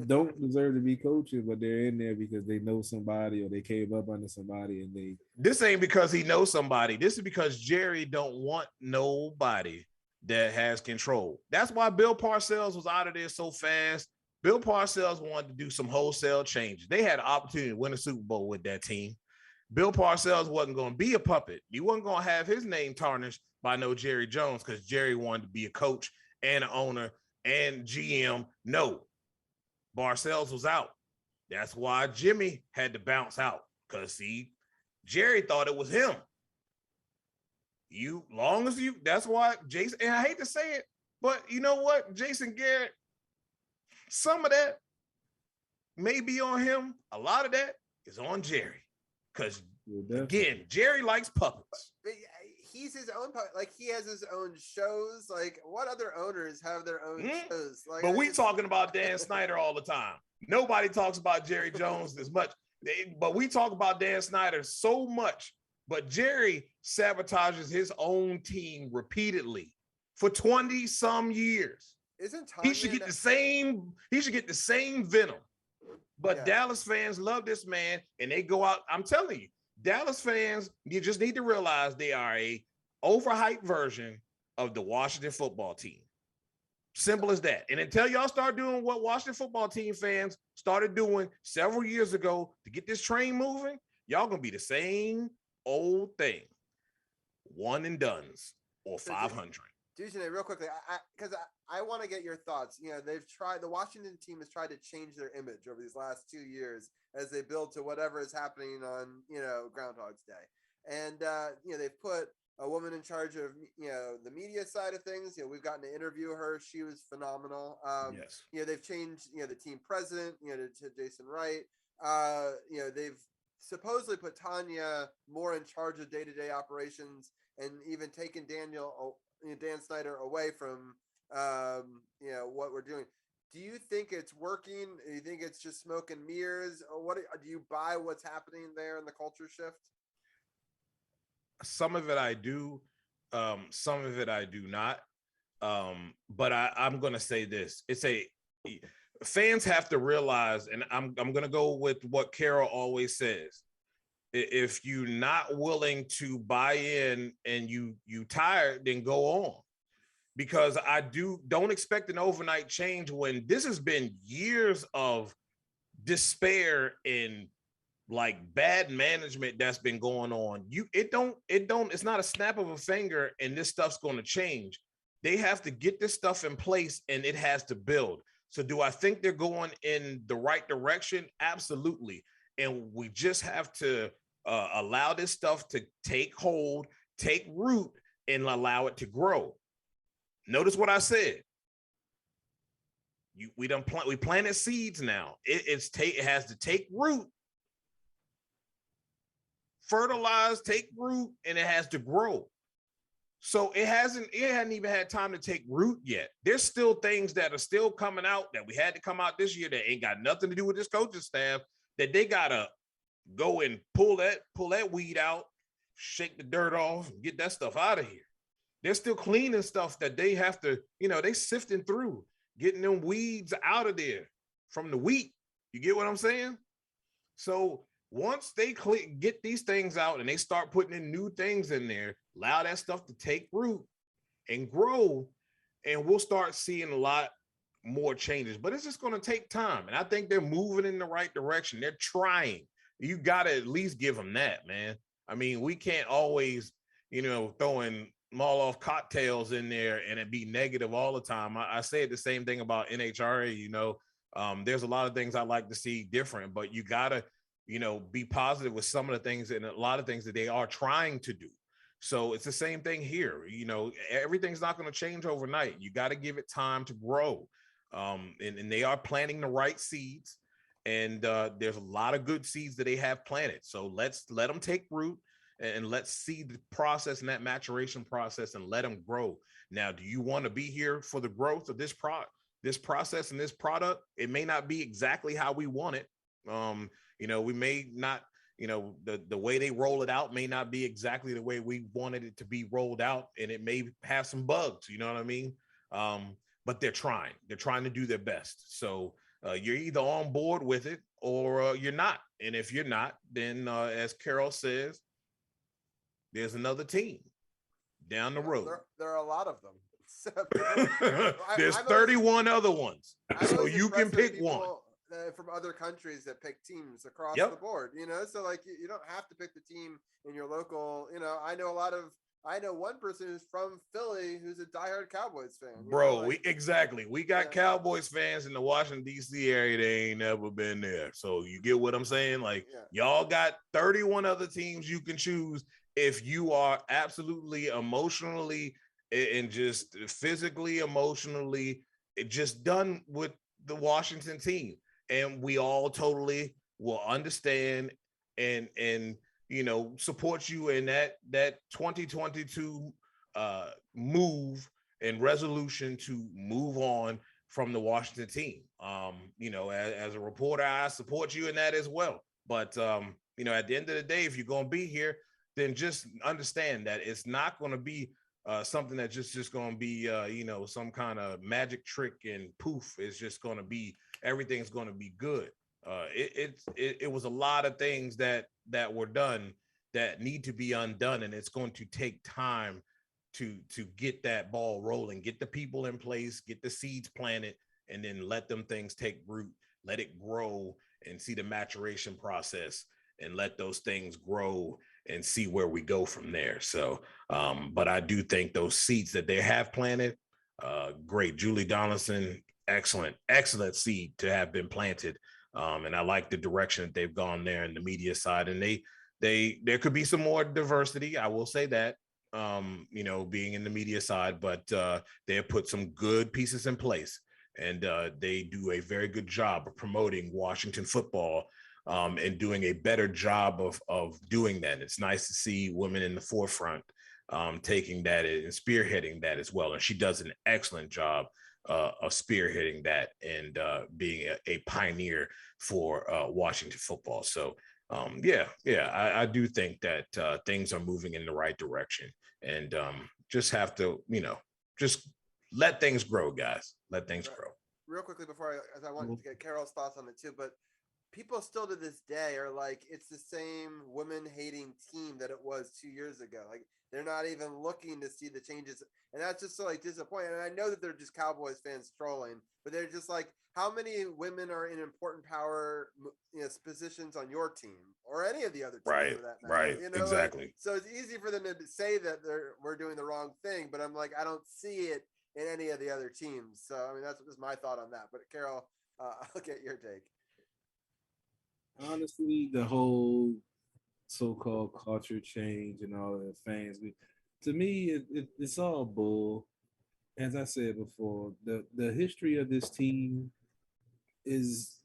don't deserve to be coaches, but they're in there because they know somebody or they came up under somebody, and they. This ain't because he knows somebody. This is because Jerry don't want nobody that has control. That's why Bill Parcells was out of there so fast. Bill Parcells wanted to do some wholesale changes. They had an opportunity to win a Super Bowl with that team. Bill Parcells wasn't going to be a puppet. He wasn't going to have his name tarnished by no Jerry Jones because Jerry wanted to be a coach and owner and GM. No, Parcells was out. That's why Jimmy had to bounce out, because Jerry thought it was him. That's why Jason, and I hate to say it, but you know what, Jason Garrett, some of that may be on him. A lot of that is on Jerry. Because again, Jerry likes puppets. He's his own puppet. Like, he has his own shows. Like, what other owners have their own shows? Like, but we talking about Dan Snyder all the time. Nobody talks about Jerry Jones as much. But we talk about Dan Snyder so much. But Jerry sabotages his own team repeatedly for 20 some years. He should get the same venom. But Dallas fans love this man, and they go out. I'm telling you, Dallas fans, you just need to realize they are a overhyped version of the Washington football team. Simple as that. And until y'all start doing what Washington football team fans started doing several years ago to get this train moving, y'all gonna be the same old thing. One and dones or 500. Dujane, real quickly, because I want to get your thoughts. You know, the Washington team has tried to change their image over these last 2 years as they build to whatever is happening on, Groundhog's Day. And, they've put a woman in charge of, the media side of things. We've gotten to interview her. She was phenomenal. Yes. They've changed, the team president, to Jason Wright. They've supposedly put Tanya more in charge of day-to-day operations and even taken Dan Snyder away from, what we're doing. Do you think it's working? Do you think it's just smoke and mirrors? Or what do you buy what's happening there in the culture shift? Some of it I do, some of it I do not. But I'm going to say this. Fans have to realize, and I'm going to go with what Carol always says. If you're not willing to buy in and you tired, then go on. Because don't expect an overnight change when this has been years of despair and like bad management that's been going on. It's not a snap of a finger and this stuff's going to change. They have to get this stuff in place and it has to build. So do I think they're going in the right direction? Absolutely. And we just have to allow this stuff to take hold, take root, and allow it to grow. Notice what I said. We planted seeds now. It has to take root, fertilize, take root, and it has to grow. So it hadn't even had time to take root yet. There's still things that are still coming out that we had to come out this year that ain't got nothing to do with this coaching staff, that they gotta go and pull that weed out, shake the dirt off, and get that stuff out of here. They're still cleaning stuff that they have to, they sifting through, getting them weeds out of there from the wheat. You get what I'm saying? So once they get these things out and they start putting in new things in there, allow that stuff to take root and grow, and we'll start seeing a lot more changes. But it's just going to take time. And I think they're moving in the right direction. They're trying. You got to at least give them that, man. I mean, we can't always, throwing Moloff cocktails in there and it be negative all the time. I say the same thing about NHRA, there's a lot of things I like to see different, but you gotta, be positive with some of the things and a lot of things that they are trying to do. So it's the same thing here. Everything's not going to change overnight. You got to give it time to grow. And they are planting the right seeds, and there's a lot of good seeds that they have planted. So let them take root. And let's see the process and that maturation process and let them grow. Now, do you want to be here for the growth of this process and this product? It may not be exactly how we want it. We may not, the way they roll it out may not be exactly the way we wanted it to be rolled out. And it may have some bugs, you know what I mean? But they're trying to do their best. So you're either on board with it or you're not. And if you're not, then as Carol says, there's another team down the road. There are a lot of them. There's 31 other ones. So you can pick one. From other countries that pick teams across the board, so like you don't have to pick the team in your local, I know a lot of I know one person who's from Philly who's a diehard Cowboys fan. Bro, we got Cowboys fans in the Washington, D.C. area. They ain't never been there. So you get what I'm saying? Like, y'all got 31 other teams you can choose if you are absolutely emotionally and just physically, emotionally, just done with the Washington team. And we all totally will understand and support you in that 2022 move and resolution to move on from the Washington team. As a reporter, I support you in that as well. But at the end of the day, if you're going to be here, then just understand that it's not going to be something that's just going to be some kind of magic trick and poof. It's just going to be, everything's going to be good. It was a lot of things that were done that need to be undone, and it's going to take time to get that ball rolling, get the people in place, get the seeds planted, and then let them things take root, let it grow, and see the maturation process, and let those things grow and see where we go from there. So, but I do think those seeds that they have planted, great. Julie Donaldson, excellent seed to have been planted. And I like the direction that they've gone there in the media side. And there could be some more diversity. I will say that, being in the media side, but they have put some good pieces in place, and they do a very good job of promoting Washington football, and doing a better job of doing that. It's nice to see women in the forefront, taking that and spearheading that as well. And she does an excellent job of spearheading that and being a pioneer for Washington football. So I do think that things are moving in the right direction, and just have to, just let things grow, guys. Let things grow. Real quickly as I wanted to get Carol's thoughts on it too, but people still to this day are like, it's the same women hating team that it was 2 years ago. Like, they're not even looking to see the changes. And that's just so disappointing. And I know that they're just Cowboys fans trolling, but they're just like, how many women are in important power positions on your team or any of the other teams for that matter? Right. Exactly. So it's easy for them to say that we're doing the wrong thing, but I'm like, I don't see it in any of the other teams. So, I mean, that's just my thought on that. But Carol, I'll get your take. Honestly, the whole so-called culture change and all of the fans, to me, it's all bull. As I said before, the history of this team is,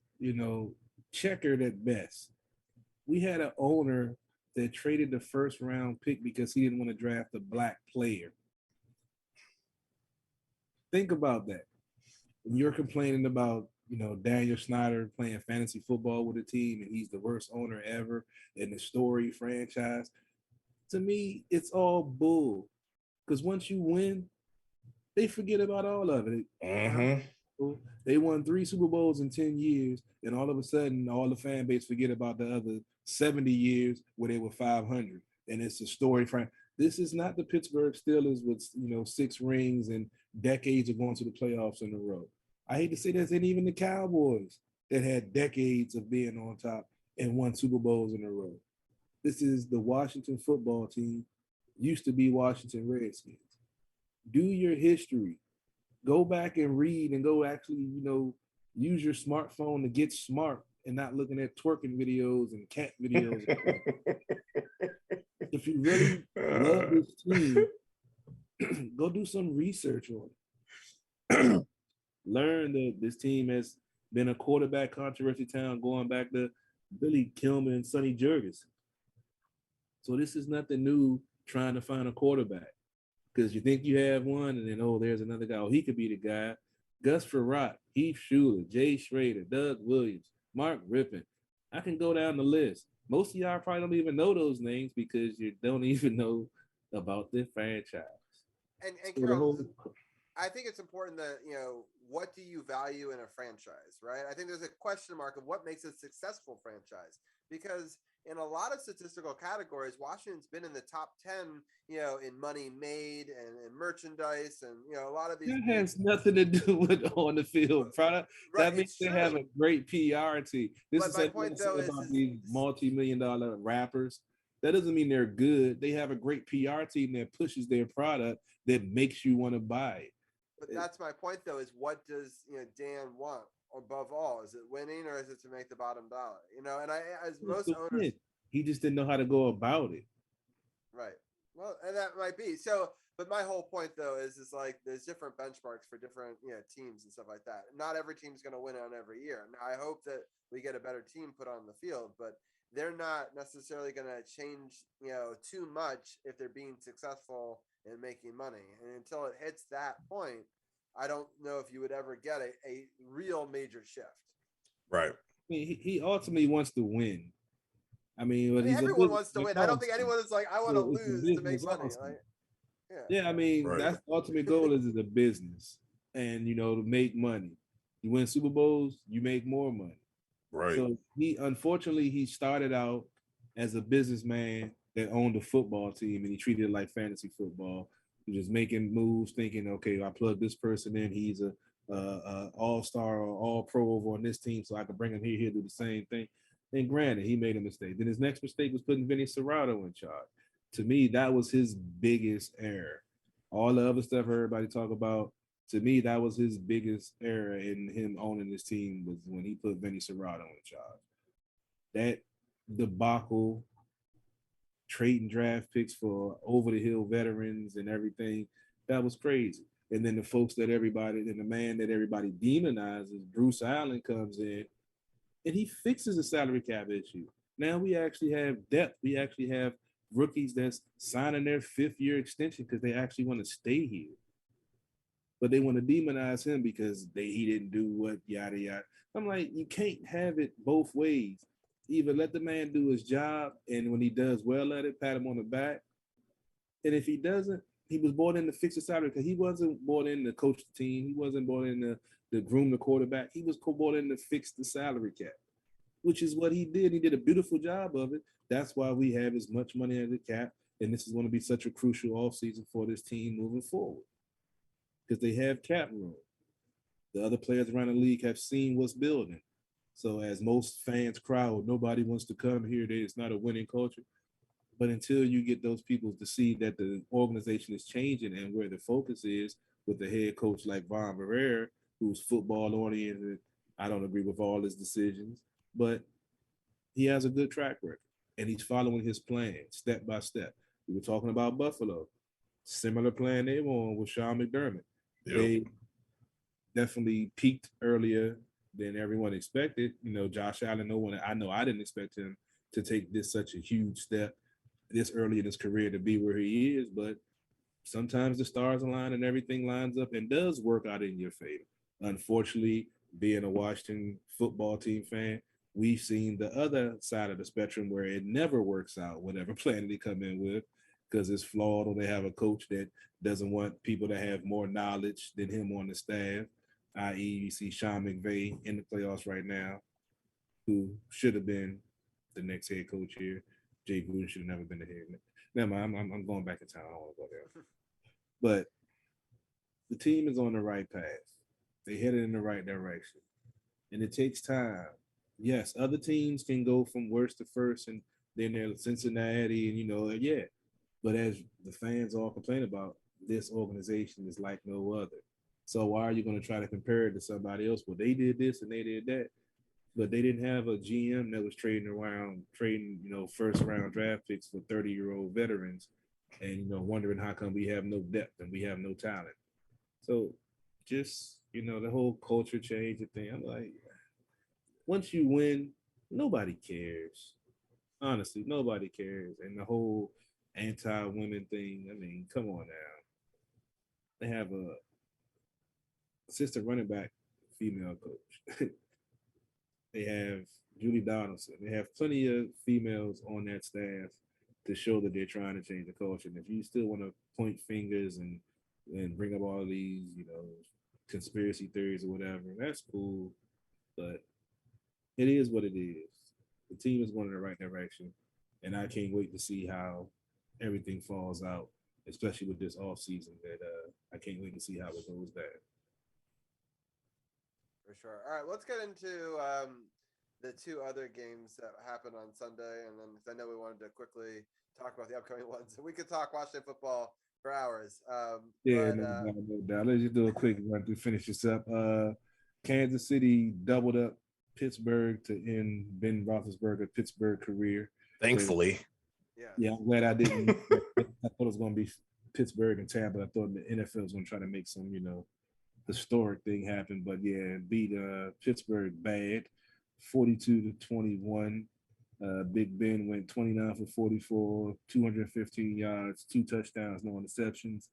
checkered at best. We had an owner that traded the first round pick because he didn't want to draft a black player. Think about that. When you're complaining about Daniel Snyder playing fantasy football with a team and he's the worst owner ever in the story franchise. To me, it's all bull. Because once you win, they forget about all of it. Mm-hmm. They won 3 Super Bowls in 10 years, and all of a sudden, all the fan base forget about the other 70 years where they were 500. And it's a story. This is not the Pittsburgh Steelers with 6 rings and decades of going to the playoffs in a row. I hate to say this, and even the Cowboys that had decades of being on top and won Super Bowls in a row. This is the Washington football team, used to be Washington Redskins. Do your history. Go back and read and go actually, use your smartphone to get smart and not looking at twerking videos and cat videos. If you really love this team, go do some research on it. Learn that this team has been a quarterback controversy town going back to Billy Kilmer and Sonny Jurgens. So this is nothing new trying to find a quarterback because you think you have one and then, there's another guy. He could be the guy. Gus Frerotte, Heath Schuler, Jay Schrader, Doug Williams, Mark Rippon. I can go down the list. Most of y'all probably don't even know those names because you don't even know about the franchise. And Carol, I think it's important that, what do you value in a franchise, right? I think there's a question mark of what makes a successful franchise, because in a lot of statistical categories, Washington's been in the top 10, in money made and merchandise and, a lot of these. That has nothing to do with on the field product. Right, that means they have a great PR team. This is my point, though, about these multi-million-dollar rappers That doesn't mean they're good. They have a great PR team that pushes their product that makes you want to buy it. But that's my point, though, is what does Dan want above all? Is it winning or is it to make the bottom dollar? And as most owners, he just didn't know how to go about it. Right. Well, and that might be so. But my whole point, though, is like there's different benchmarks for different teams and stuff like that. Not every team's going to win on every year. And I hope that we get a better team put on the field, but they're not necessarily going to change too much if they're being successful and making money. And until it hits that point, I don't know if you would ever get a real major shift. Right. I mean, he ultimately wants to win. I mean, but everyone wants to win. I don't think anyone is like, I want to lose to make money. Like, I mean, that's the ultimate goal is a business, and to make money. You win Super Bowls, you make more money. Right. So he started out as a businessman that owned a football team, and he treated it like fantasy football. He was just making moves, thinking, okay, I plug this person in, he's a all-star or all-pro over on this team, so I can bring him here, he'll do the same thing. And granted, he made a mistake. Then his next mistake was putting Vinny Serrato in charge. To me, that was his biggest error. All the other stuff everybody talk about, to me, that was his biggest error in him owning this team was when he put Vinny Serrato in charge. That debacle, trading draft picks for over-the-hill veterans and everything, that was crazy. And then the man that everybody demonizes, Bruce Allen, comes in, and he fixes the salary cap issue. Now we actually have depth. We actually have rookies that's signing their 5th-year extension because they actually want to stay here. But they want to demonize him because he didn't do what, yada, yada. I'm like, you can't have it both ways. Either let the man do his job, and when he does well at it, pat him on the back. And if he doesn't, he was brought in to fix the salary because he wasn't brought in to coach the team. He wasn't brought in to groom the quarterback. He was brought in to fix the salary cap, which is what he did. He did a beautiful job of it. That's why we have as much money as the cap, and this is going to be such a crucial offseason for this team moving forward because they have cap room. The other players around the league have seen what's building. So as most fans cry, nobody wants to come here. It's not a winning culture. But until you get those people to see that the organization is changing and where the focus is with the head coach like Von Barrera, who's football oriented, I don't agree with all his decisions, but he has a good track record and he's following his plan step by step. We were talking about Buffalo, similar plan they were on with Sean McDermott. Yep. They definitely peaked earlier than everyone expected. Josh Allen, I know I didn't expect him to take such a huge step this early in his career to be where he is, but sometimes the stars align and everything lines up and does work out in your favor. Unfortunately, being a Washington football team fan, we've seen the other side of the spectrum where it never works out, whatever plan they come in with, because it's flawed or they have a coach that doesn't want people to have more knowledge than him on the staff, i.e. you see Sean McVay in the playoffs right now, who should have been the next head coach here. Jay Gruden should have never been the head. Never mind, I'm going back in town. I don't want to go there. But the team is on the right path. They headed in the right direction. And it takes time. Yes, other teams can go from worst to first, and then there's Cincinnati, and yeah. But as the fans all complain about, this organization is like no other. So why are you going to try to compare it to somebody else? Well, they did this and they did that. But they didn't have a GM that was trading first round draft picks for 30-year-old veterans and, wondering how come we have no depth and we have no talent. So just, the whole culture change thing. I'm like, once you win, nobody cares. Honestly, nobody cares. And the whole anti-women thing, I mean, come on now. They have a assistant running back female coach. They have Julie Donaldson. They have plenty of females on that staff to show that they're trying to change the culture. And if you still want to point fingers and bring up all these, conspiracy theories or whatever, that's cool. But it is what it is. The team is going in the right direction. And I can't wait to see how everything falls out, especially with this offseason that I can't wait to see how it goes down. For sure. All right, let's get into the two other games that happened on Sunday, and then I know we wanted to quickly talk about the upcoming ones. We could talk Washington football for hours. Yeah, no doubt. Let's just do a quick run to finish this up. Kansas City doubled up Pittsburgh to end Ben Roethlisberger's Pittsburgh career. Thankfully. Yeah, I'm glad I didn't. I thought it was going to be Pittsburgh and Tampa. I thought the NFL was going to try to make some, historic thing happen. But yeah, beat Pittsburgh bad, 42-21. Big Ben went 29 for 44, 215 yards, 2 touchdowns, no interceptions,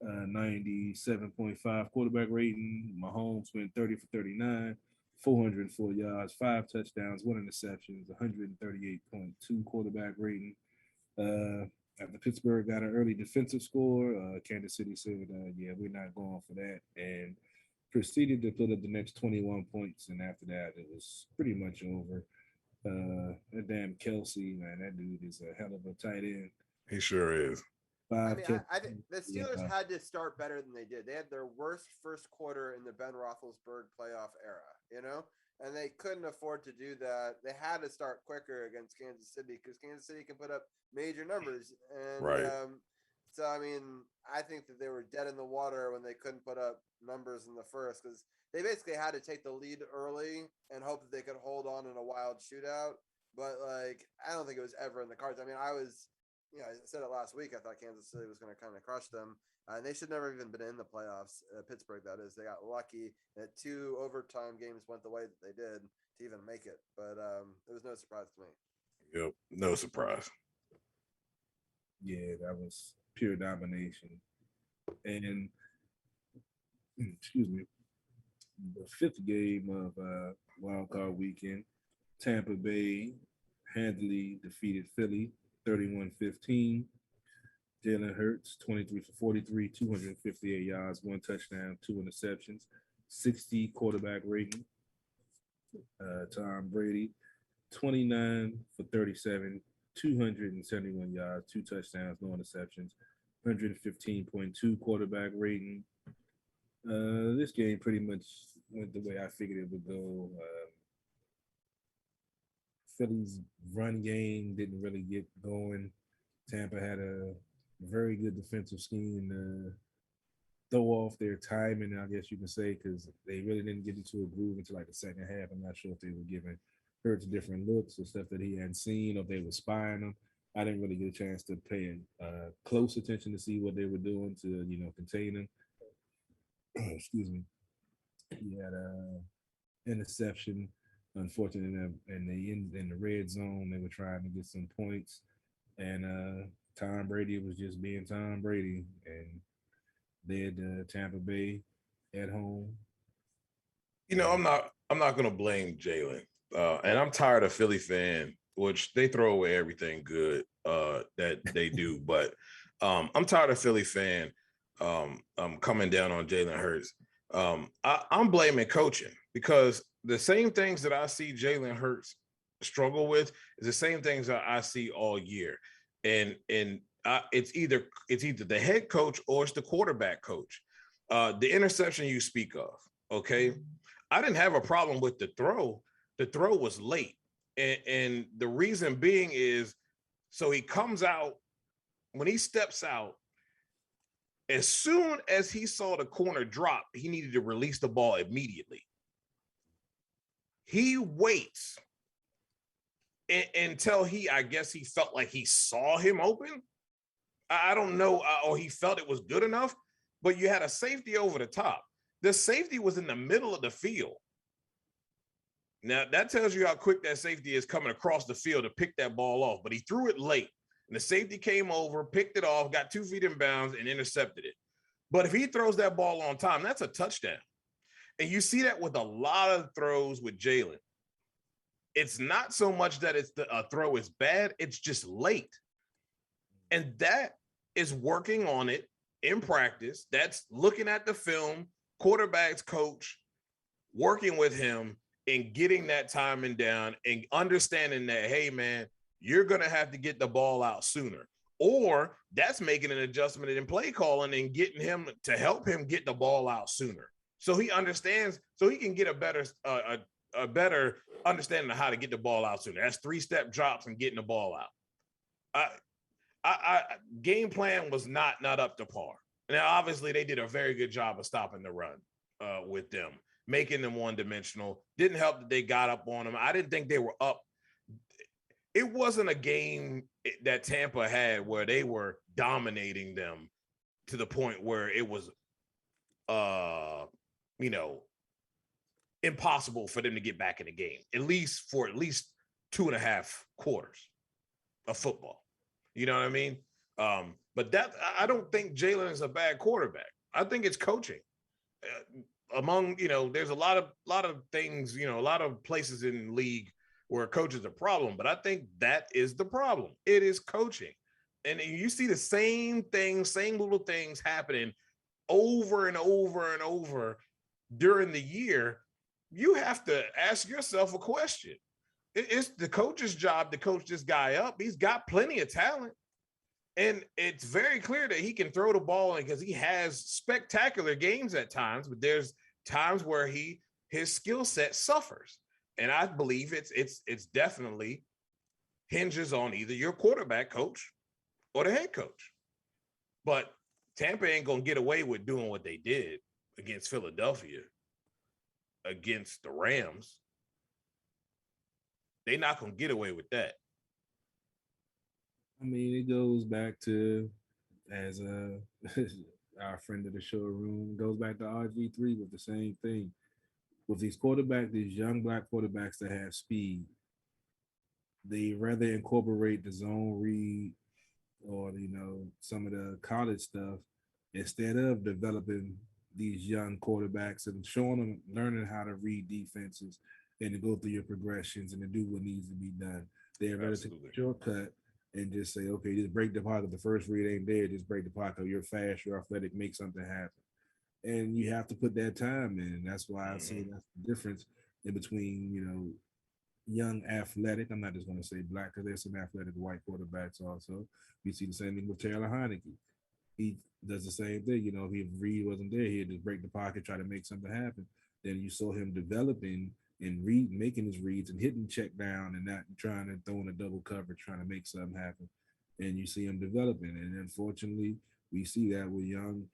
97.5 quarterback rating. Mahomes went 30 for 39, 404 yards, 5 touchdowns, 1 interception, 138.2 quarterback rating. After Pittsburgh got an early defensive score, Kansas City said, yeah, we're not going for that, and proceeded to put up the next 21 points. And after that, it was pretty much over. That damn Kelsey, man, that dude is a hell of a tight end. He sure is. I think the Steelers had to start better than they did. They had their worst first quarter in the Ben Roethlisberger playoff era, and they couldn't afford to do that. They had to start quicker against Kansas City because Kansas City can put up major numbers. And right. So, I mean, I think that they were dead in the water when they couldn't put up numbers in the first because they basically had to take the lead early and hope that they could hold on in a wild shootout. But, I don't think it was ever in the cards. I mean, I said it last week. I thought Kansas City was going to kind of crush them. And they should never even been in the playoffs. Pittsburgh, that is. They got lucky that 2 overtime games went the way that they did to even make it. But it was no surprise to me. Yep, no surprise. Yeah, that was pure domination. And, excuse me, the 5th game of Wild Card Weekend, Tampa Bay handily defeated Philly 31-15. Jalen Hurts, 23 for 43, 258 yards, 1 touchdown, 2 interceptions, 60 quarterback rating. Tom Brady, 29 for 37, 271 yards, 2 touchdowns, no interceptions, 115.2 quarterback rating. This game pretty much went the way I figured it would go. Philly's run game didn't really get going. Tampa had a very good defensive scheme to throw off their timing, I guess you can say, because they really didn't get into a groove until the second half. I'm not sure if they were giving Hurts different looks or stuff that he hadn't seen, or if they were spying him. I didn't really get a chance to pay close attention to see what they were doing to, contain him. Excuse me. He had an interception. Unfortunately, in the red zone, they were trying to get some points, and Tom Brady was just being Tom Brady, and led Tampa Bay at home. I'm not going to blame Jalen, and I'm tired of Philly fan, which they throw away everything good that they do, but I'm tired of Philly fan coming down on Jalen Hurts. I'm blaming coaching because the same things that I see Jalen Hurts struggle with is the same things that I see all year. And it's either the head coach or it's the quarterback coach. The interception you speak of, okay? I didn't have a problem with the throw. The throw was late. And the reason being is, so he comes out, when he steps out, as soon as he saw the corner drop, he needed to release the ball immediately. He waits until I guess he felt like he saw him open. I don't know, or he felt it was good enough, but you had a safety over the top. The safety was in the middle of the field. Now, that tells you how quick that safety is coming across the field to pick that ball off, but he threw it late. And the safety came over, picked it off, got 2 feet in bounds, and intercepted it. But if he throws that ball on time, that's a touchdown. And you see that with a lot of throws with Jalen. It's not so much that a throw is bad, it's just late. And that is working on it in practice. That's looking at the film, quarterback's coach, working with him and getting that timing down and understanding that, hey, man, you're going to have to get the ball out sooner. Or that's making an adjustment in play calling and getting him to help him get the ball out sooner. So he understands, so he can get a better a better understanding of how to get the ball out sooner. That's 3-step drops and getting the ball out. Game plan was not up to par. Now, obviously, they did a very good job of stopping the run with them, making them one-dimensional. Didn't help that they got up on them. I didn't think they were up. It wasn't a game that Tampa had where they were dominating them to the point where it was, impossible for them to get back in the game, at least 2.5 quarters of football. You know what I mean? But that, I don't think Jalen is a bad quarterback. I think it's coaching. There's a lot of things, a lot of places in the league where coach is a problem, but I think that is the problem. It is coaching. And you see the same little things happening over and over and over during the year. You have to ask yourself a question. It's the coach's job to coach this guy up. He's got plenty of talent. And it's very clear that he can throw the ball because he has spectacular games at times, but there's times where his skill set suffers. And I believe it's definitely hinges on either your quarterback coach or the head coach. But Tampa ain't going to get away with doing what they did against Philadelphia, against the Rams. They're not going to get away with that. I mean, it goes back to, as our friend of the show room, goes back to RG3 with the same thing. With these quarterbacks, these young black quarterbacks that have speed, they rather incorporate the zone read or, some of the college stuff instead of developing these young quarterbacks and showing them, learning how to read defenses and to go through your progressions and to do what needs to be done. They're rather take a shortcut and just say, okay, just break the pocket. The first read ain't there. Just break the pocket. You're fast. You're athletic. Make something happen. And you have to put that time in. That's why I say that's the difference in between, young athletic. I'm not just going to say black because there's some athletic white quarterbacks also. We see the same thing with Taylor Heineke. He does the same thing. If he Reed wasn't there, he'd just break the pocket, try to make something happen. Then you saw him developing and making his reads and hitting check down and not trying to throw in a double coverage, trying to make something happen. And you see him developing. And unfortunately, we see that with young,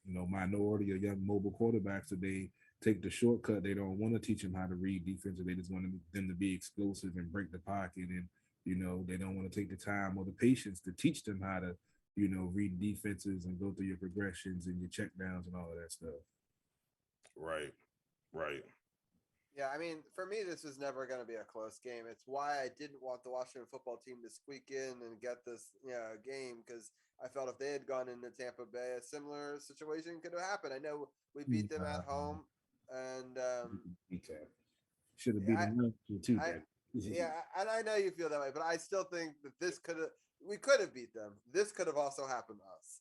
minority or young mobile quarterbacks that they take the shortcut. They don't want to teach them how to read defense. They just want them to be explosive and break the pocket. And, they don't want to take the time or the patience to teach them how to, read defenses and go through your progressions and your check downs and all of that stuff. Right. Yeah, I mean, for me, this was never going to be a close game. It's why I didn't want the Washington football team to squeak in and get this game, because I felt if they had gone into Tampa Bay, a similar situation could have happened. I know we beat them at home, and should have beaten them too. Yeah, and I know you feel that way, but I still think that we could have beat them. This could have also happened to us.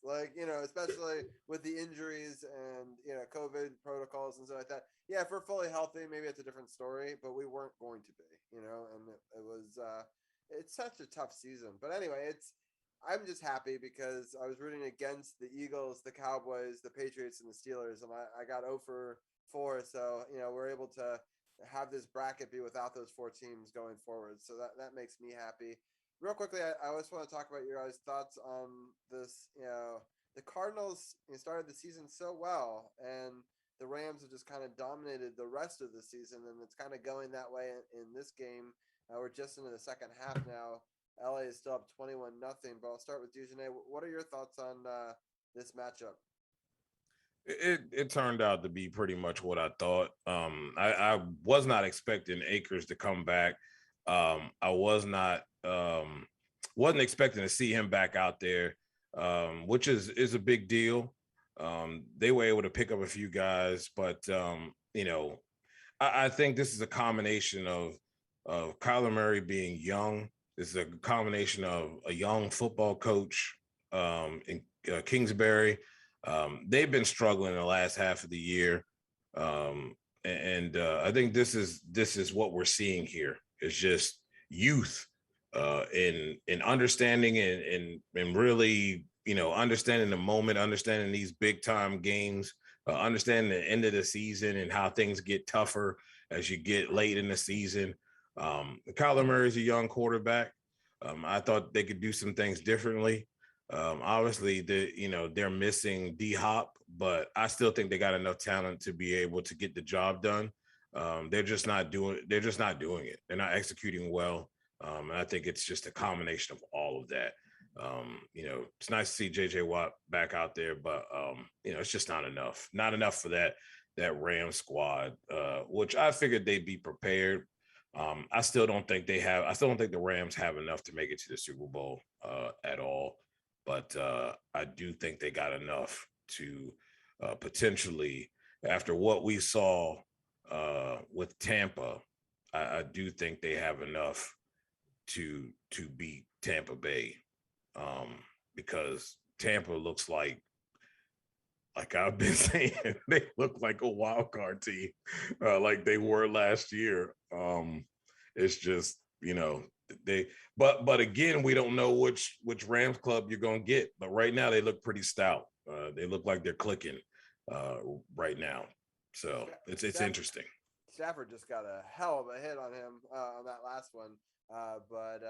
Especially with the injuries and, COVID protocols and stuff like that. Yeah, if we're fully healthy, maybe it's a different story, but we weren't going to be, and it was, it's such a tough season. But anyway, I'm just happy because I was rooting against the Eagles, the Cowboys, the Patriots, and the Steelers, and I got 0 for 4. So, we're able to have this bracket be without those 4 teams going forward. So that makes me happy. Real quickly, I always want to talk about your guys' thoughts on this. The Cardinals started the season so well, and the Rams have just kind of dominated the rest of the season, and it's kind of going that way in this game. We're just into the second half now. LA is still up 21-0, but I'll start with Dujanet. What are your thoughts on this matchup? It turned out to be pretty much what I thought. I was not expecting Akers to come back. I wasn't expecting to see him back out there, which is a big deal. They were able to pick up a few guys, but I think this is a combination of Kyler Murray being young. This is a combination of a young football coach in Kingsbury. They've been struggling in the last half of the year. And I think this is what we're seeing here. It's just youth in understanding and really, understanding the moment, understanding these big time games, understanding the end of the season and how things get tougher as you get late in the season. Kyler Murray is a young quarterback. I thought they could do some things differently. Obviously, they're missing D-Hop, but I still think they got enough talent to be able to get the job done. They're just not doing it. They're not executing well. And I think it's just a combination of all of that. It's nice to see JJ Watt back out there, but it's just not enough. Not enough for that Rams squad, which I figured they'd be prepared. I still don't think the Rams have enough to make it to the Super Bowl at all. But I do think they got enough to potentially, after what we saw with Tampa, I do think they have enough to beat Tampa Bay, because Tampa looks like I've been saying, they look like a wild card team, like they were last year. It's just, but again, we don't know which Rams club you're gonna get. But right now, they look pretty stout. They look like they're clicking right now. So it's interesting. Stafford just got a hell of a hit on him on that last one, but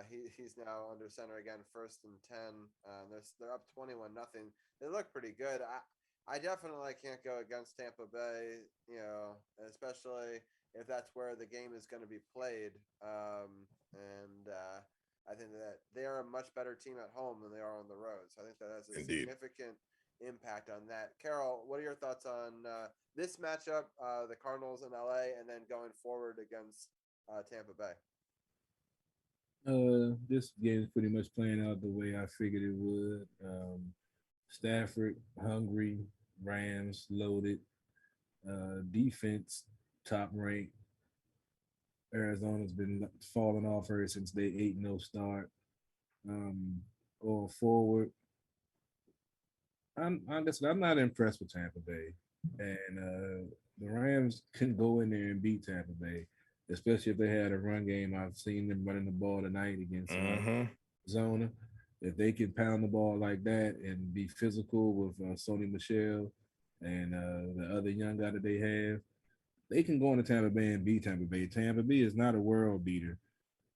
he's now under center again, 1st and 10. They're up 21-0. They look pretty good. I definitely can't go against Tampa Bay, especially if that's where the game is going to be played. I think that they are a much better team at home than they are on the road. So I think that has a significant impact on that. Carol, what are your thoughts on this matchup, the Cardinals in LA, and then going forward against Tampa Bay? This game is pretty much playing out the way I figured it would. Stafford, hungry, Rams loaded, defense top ranked. Arizona's been falling off ever since they 8-0 start. Going forward, I'm not impressed with Tampa Bay, and the Rams can go in there and beat Tampa Bay, especially if they had a run game. I've seen them running the ball tonight against Arizona. If they can pound the ball like that and be physical with Sony Michel and the other young guy that they have, they can go into Tampa Bay and beat Tampa Bay. Tampa Bay is not a world beater.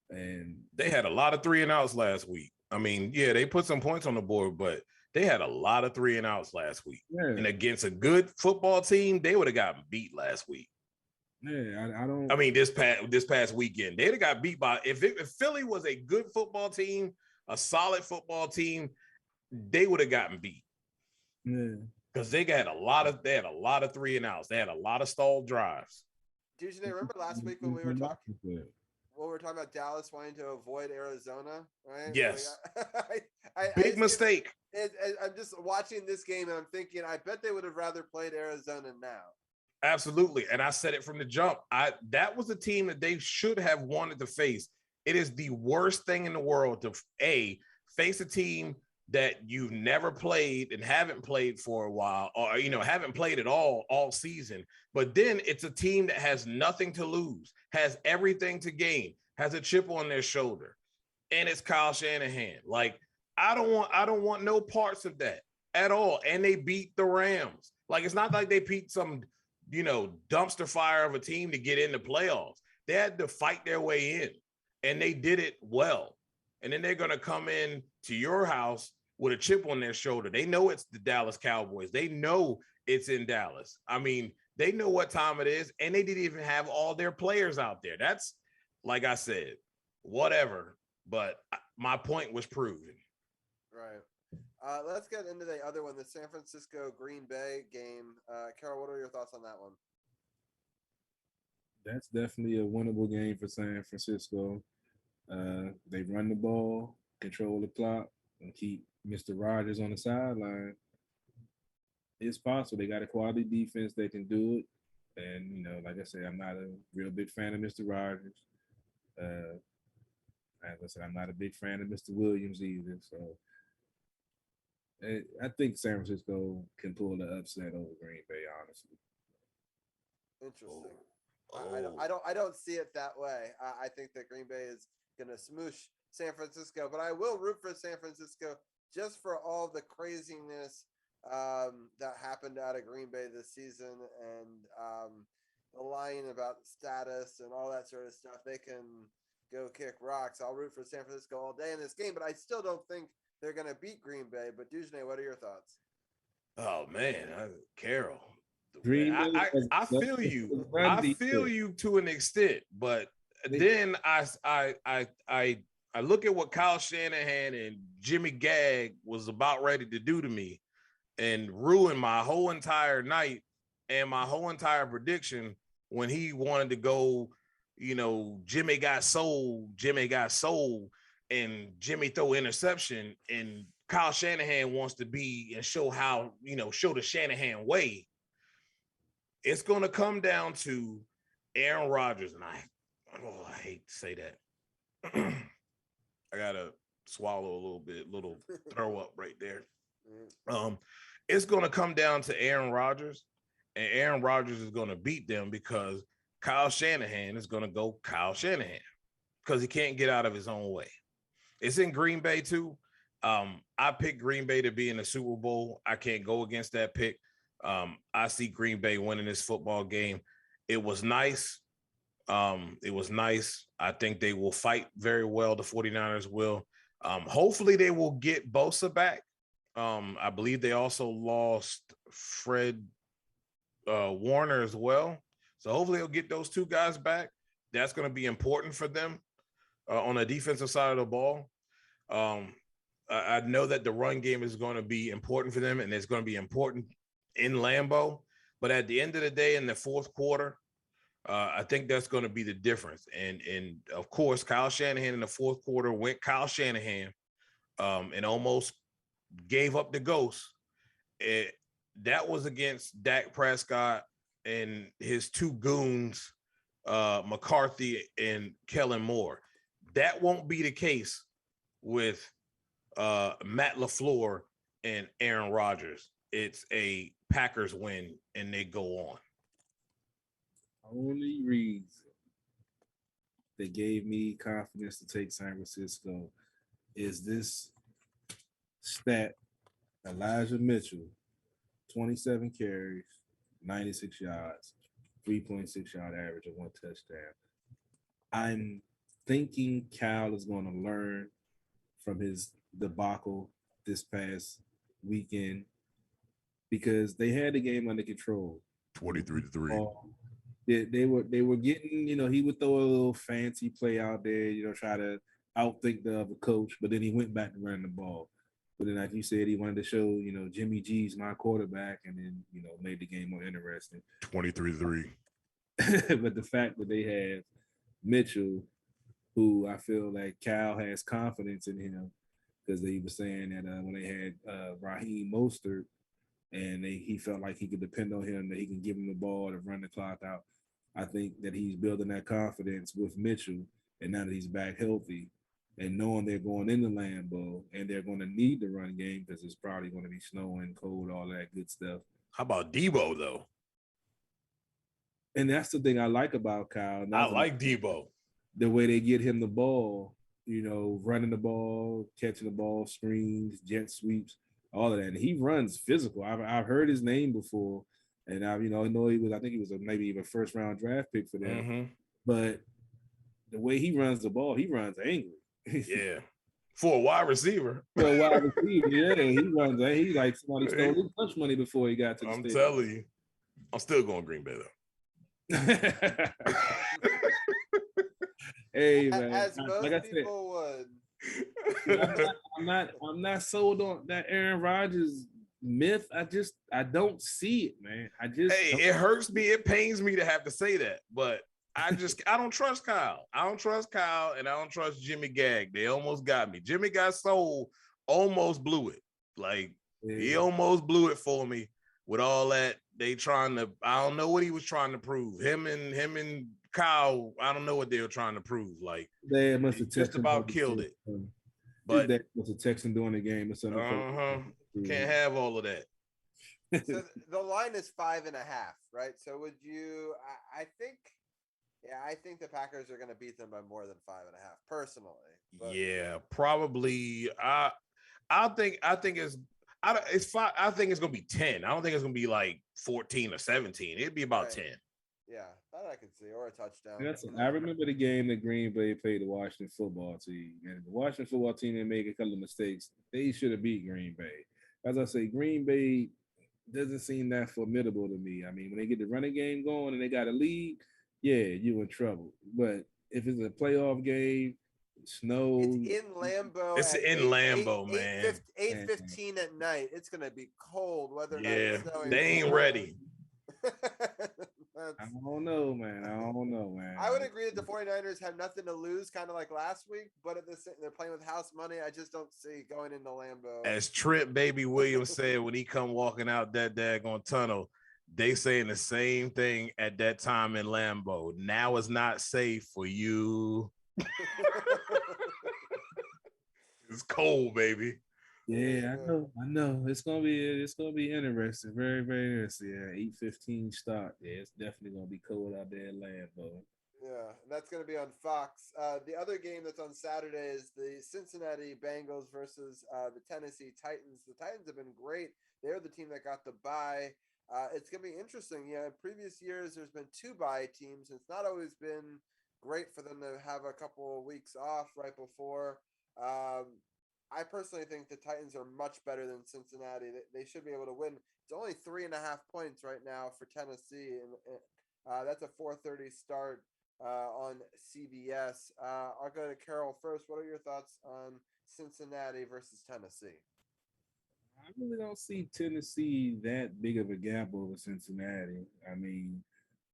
And they had a lot of 3-and-outs last week. I mean, yeah, they put some points on the board, but they had a lot of 3-and-outs last week. Yeah. And against a good football team, they would have gotten beat last week. Yeah, I don't. I mean, this past weekend, they'd have got beat by if Philly was a good football team, a solid football team, they would have gotten beat. Yeah, because they had a lot of 3-and-outs. They had a lot of stalled drives. Do you remember last week when we were talking? Well, we're talking about Dallas wanting to avoid Arizona, right? Yes. Big mistake. I'm just watching this game and I'm thinking, I bet they would have rather played Arizona now. Absolutely. And I said it from the jump. That was a team that they should have wanted to face. It is the worst thing in the world to face a team that you've never played and haven't played for a while, or haven't played at all season. But then it's a team that has nothing to lose, has everything to gain, has a chip on their shoulder, and it's Kyle Shanahan. Like, I don't want no parts of that at all. And they beat the Rams. Like, it's not like they beat some dumpster fire of a team to get in the playoffs. They had to fight their way in, and they did it well. And then they're going to come in to your house with a chip on their shoulder. They know it's the Dallas Cowboys. They know it's in Dallas. I mean, they know what time it is, and they didn't even have all their players out there. That's, like I said, whatever. But my point was proven. Right. Let's get into the other one, the San Francisco-Green Bay game. Carol, what are your thoughts on that one? That's definitely a winnable game for San Francisco. They run the ball, control the clock, and keep Mr. Rogers on the sideline. It's possible. They got a quality defense. They can do it. And, like I said, I'm not a real big fan of Mr. Rogers. As I said, I'm not a big fan of Mr. Williams either. So I think San Francisco can pull the upset over Green Bay, honestly. Interesting. I don't see it that way. I think that Green Bay is going to smoosh San Francisco, but I will root for San Francisco just for all the craziness that happened out of Green Bay this season. And lying about status and all that sort of stuff, they can go kick rocks. I'll root for San Francisco all day in this game, but I still don't think they're going to beat Green Bay. But Dujane, what are your thoughts? Oh man, Carol. Green Bay. I feel you. I feel you to an extent, but then I look at what Kyle Shanahan and Jimmy Gag was about ready to do to me and ruin my whole entire night and my whole entire prediction when he wanted to go, Jimmy got sold, and Jimmy throw interception, and Kyle Shanahan wants to be and show how, show the Shanahan way. It's going to come down to Aaron Rodgers, and I hate to say that. I got to swallow a little throw up right there. It's going to come down to Aaron Rodgers, and Aaron Rodgers is going to beat them because Kyle Shanahan is going to go Kyle Shanahan because he can't get out of his own way. It's in Green Bay too. I picked Green Bay to be in the Super Bowl. I can't go against that pick. I see Green Bay winning this football game. It was nice. I think they will fight very well. The 49ers will. Hopefully they will get Bosa back. I believe they also lost Fred Warner as well. So hopefully they'll get those two guys back. That's going to be important for them on the defensive side of the ball. I know that the run game is going to be important for them, and it's going to be important in Lambeau. But at the end of the day, in the fourth quarter, I think that's going to be the difference. And of course, Kyle Shanahan in the fourth quarter went Kyle Shanahan and almost gave up the ghost. That was against Dak Prescott and his two goons, McCarthy and Kellen Moore. That won't be the case with Matt LaFleur and Aaron Rodgers. It's a Packers win, and they go on. Only reason that gave me confidence to take San Francisco is this stat: Elijah Mitchell, 27 carries, 96 yards, 3.6 yard average, and 1 touchdown. I'm thinking Cal is going to learn from his debacle this past weekend because they had the game under control. 23-3. They were getting, he would throw a little fancy play out there, try to outthink the other coach, but then he went back to running the ball. But then, like you said, he wanted to show, Jimmy G's my quarterback, and then, made the game more interesting. 23-3. But the fact that they have Mitchell, who I feel like Cal has confidence in him, because they were saying that when they had Raheem Mostert, and he felt like he could depend on him, that he can give him the ball to run the clock out. I think that he's building that confidence with Mitchell, and now that he's back healthy, and knowing they're going into Lambeau, and they're going to need the run game because it's probably going to be snowing, cold, all that good stuff. How about Debo, though? And that's the thing I like about Kyle. I like Debo. The way they get him the ball, running the ball, catching the ball, screens, jet sweeps, all of that. And he runs physical. I've heard his name before, and I know he was. I think he was maybe even first round draft pick for them. Mm-hmm. But the way he runs the ball, he runs angry. Yeah, for a wide receiver. For a wide receiver, yeah, he runs. He like somebody stole his lunch money before he got to the I'm stage. telling you, I'm still going Green Bay though. Hey man, as most like people would. I'm not sold on that Aaron Rodgers myth. I don't see it, man. It hurts me. It pains me to have to say that, but I don't trust Kyle. I don't trust Kyle, and I don't trust Jimmy Gag. They almost got me. Jimmy got sold, almost blew it. He almost blew it for me with all that. They trying to. I don't know what he was trying to prove. Him and Kyle. I don't know what they were trying to prove. They must have just about killed it. But that was a Texan during the game or something. Can't have all of that. So the line is 5.5, right? So would you? I think the Packers are going to beat them by more than 5.5, personally. But. Yeah, probably. I think it's 5. I think it's going to be 10. I don't think it's going to be like 14 or 17. It'd be about 10. Yeah, that I could see, or a touchdown. I remember the game that Green Bay played the Washington football team, and the Washington football team didn't make a couple of mistakes. They should have beat Green Bay. As I say, Green Bay doesn't seem that formidable to me. I mean, when they get the running game going and they got a lead, yeah, you in trouble. But if it's a playoff game, It's snow, in Lambeau It's at in Lambeau, man. 8:15 at night. It's gonna be cold, whether or not it's Yeah, snowing. they ain't ready. I don't know, man. I don't know, man. I would agree that the 49ers have nothing to lose, kind of like last week, but at the same, they're playing with house money. I just don't see going into Lambeau. As Trip Baby Williams said when he come walking out that daggone tunnel, they saying the same thing at that time in Lambeau. Now is not safe for you. It's cold, baby. Yeah, I know. It's gonna be interesting. Very, very interesting. Yeah, 8:15 start. Yeah, it's definitely gonna be cold out there in Lambeau. Yeah, and that's going to be on Fox. The other game that's on Saturday is the Cincinnati Bengals versus the Tennessee Titans. The Titans have been great. They're the team that got the bye. It's going to be interesting. Yeah, in previous years, there's been 2 bye teams. It's not always been great for them to have a couple of weeks off right before. I personally think the Titans are much better than Cincinnati. They should be able to win. It's only 3.5 points right now for Tennessee, and that's a 4:30 start on CBS. I'll go to Carol first. What are your thoughts on Cincinnati versus Tennessee? I really don't see Tennessee that big of a gap over Cincinnati. I mean,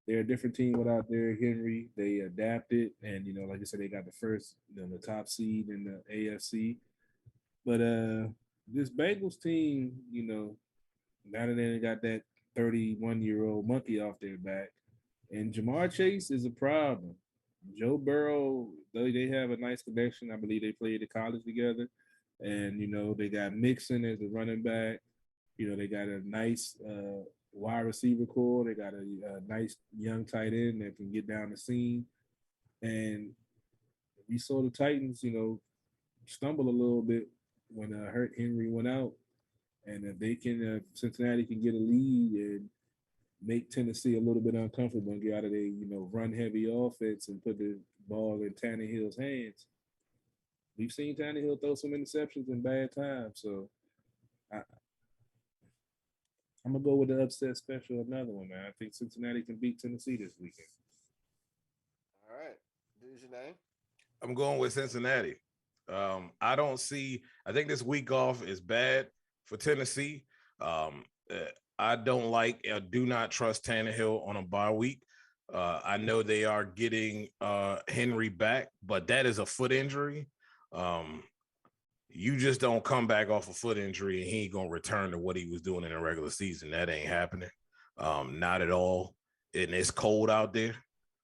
they're a different team without Derrick Henry. They adapted, and like I said, they got the first, the top seed in the AFC. But this Bengals team, now that they got that 31-year-old monkey off their back, and Jamar Chase is a problem. Joe Burrow, though they have a nice connection, I believe they played at college together. And, they got Mixon as the running back. They got a nice wide receiver core. They got a nice young tight end that can get down the seam. And we saw the Titans, stumble a little bit when Hurt Henry went out. And if they can, Cincinnati can get a lead and make Tennessee a little bit uncomfortable and get out of their, run heavy offense and put the ball in Tannehill's hands. We've seen Tannehill throw some interceptions in bad times. So I'm going to go with the upset special, another one, man. I think Cincinnati can beat Tennessee this weekend. All right. Dejanay? I'm going with Cincinnati. I think this week off is bad for Tennessee. I do not trust Tannehill on a bye week. I know they are getting Henry back, but that is a foot injury. You just don't come back off a foot injury and he ain't gonna return to what he was doing in the regular season. That ain't happening. Not at all. And it's cold out there.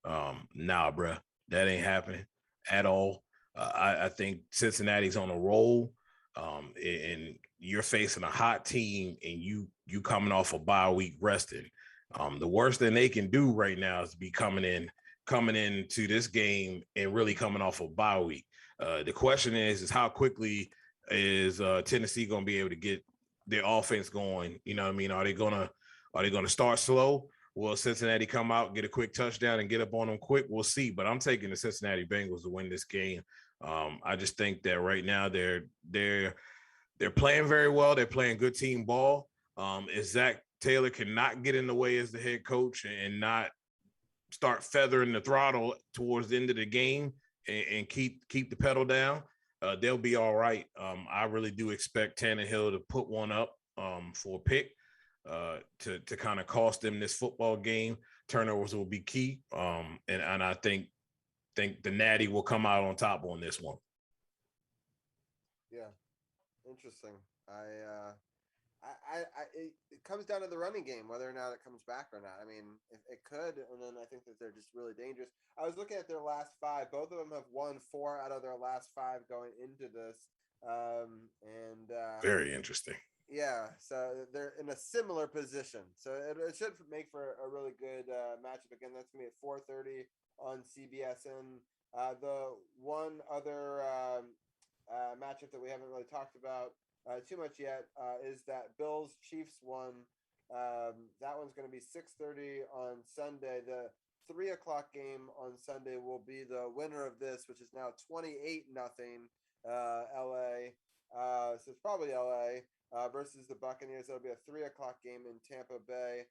Nah, bruh, that ain't happening at all. I think Cincinnati's on a roll. And you're facing a hot team and you coming off a bye week resting. The worst thing they can do right now is be coming into this game and really coming off a bye week. The question is how quickly is Tennessee going to be able to get their offense going? You know what I mean? Are they going to start slow? Will Cincinnati come out, get a quick touchdown and get up on them quick? We'll see, but I'm taking the Cincinnati Bengals to win this game. I just think that right now they're playing very well. They're playing good team ball. If Zach Taylor cannot get in the way as the head coach and not start feathering the throttle towards the end of the game and keep the pedal down, they'll be all right. I really do expect Tannehill to put one up for a pick to kind of cost them this football game. Turnovers will be key. And I think the Natty will come out on top on this one. Yeah, interesting. It comes down to the running game, whether or not it comes back or not. I mean, if it could, and then I think that they're just really dangerous. I was looking at their last 5. Both of them have won 4 out of their last 5 going into this. Very interesting. Yeah, so they're in a similar position. So it should make for a really good matchup. Again, that's going to be at 4:30 on CBS. And the one other matchup that we haven't really talked about too much yet is that Bills-Chiefs one That one's going to be 6:30 on Sunday. The 3 o'clock game on Sunday will be the winner of this, which is now 28-0 LA. So it's probably LA versus the Buccaneers. That'll be a 3 o'clock game in Tampa Bay.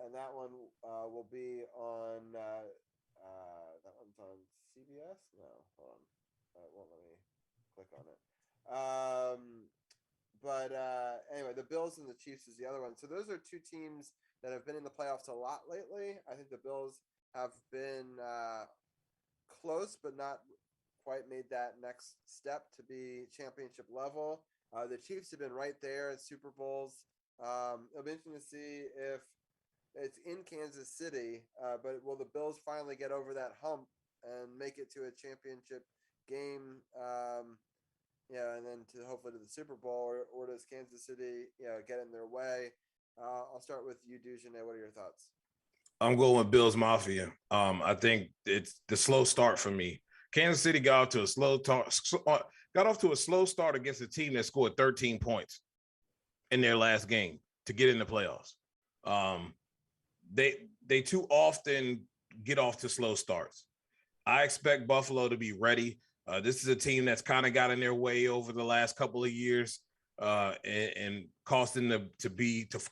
And that one will be on that one's on CBS. No, hold on. It won't let me click on it. But anyway, the Bills and the Chiefs is the other one. So those are two teams that have been in the playoffs a lot lately. I think the Bills have been close, but not quite made that next step to be championship level. The Chiefs have been right there at Super Bowls. It'll be interesting to see if it's in Kansas City, but will the Bills finally get over that hump and make it to a championship game? And then to hopefully to the Super Bowl, or does Kansas City, get in their way? I'll start with you, Dujane. What are your thoughts? I'm going with Bills Mafia. I think it's the slow start for me. Kansas City got off to a slow start against a team that scored 13 points in their last game to get in the playoffs. They too often get off to slow starts. I expect Buffalo to be ready. This is a team that's kind of got in their way over the last couple of years and costing them to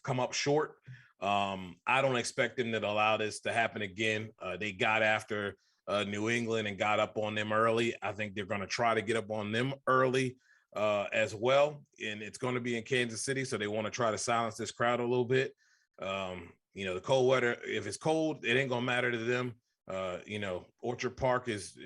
come up short. I don't expect them to allow this to happen again. They got after New England and got up on them early. I think they're going to try to get up on them early as well. And it's going to be in Kansas City, so they want to try to silence this crowd a little bit. The cold weather, if it's cold, it ain't going to matter to them. Orchard Park is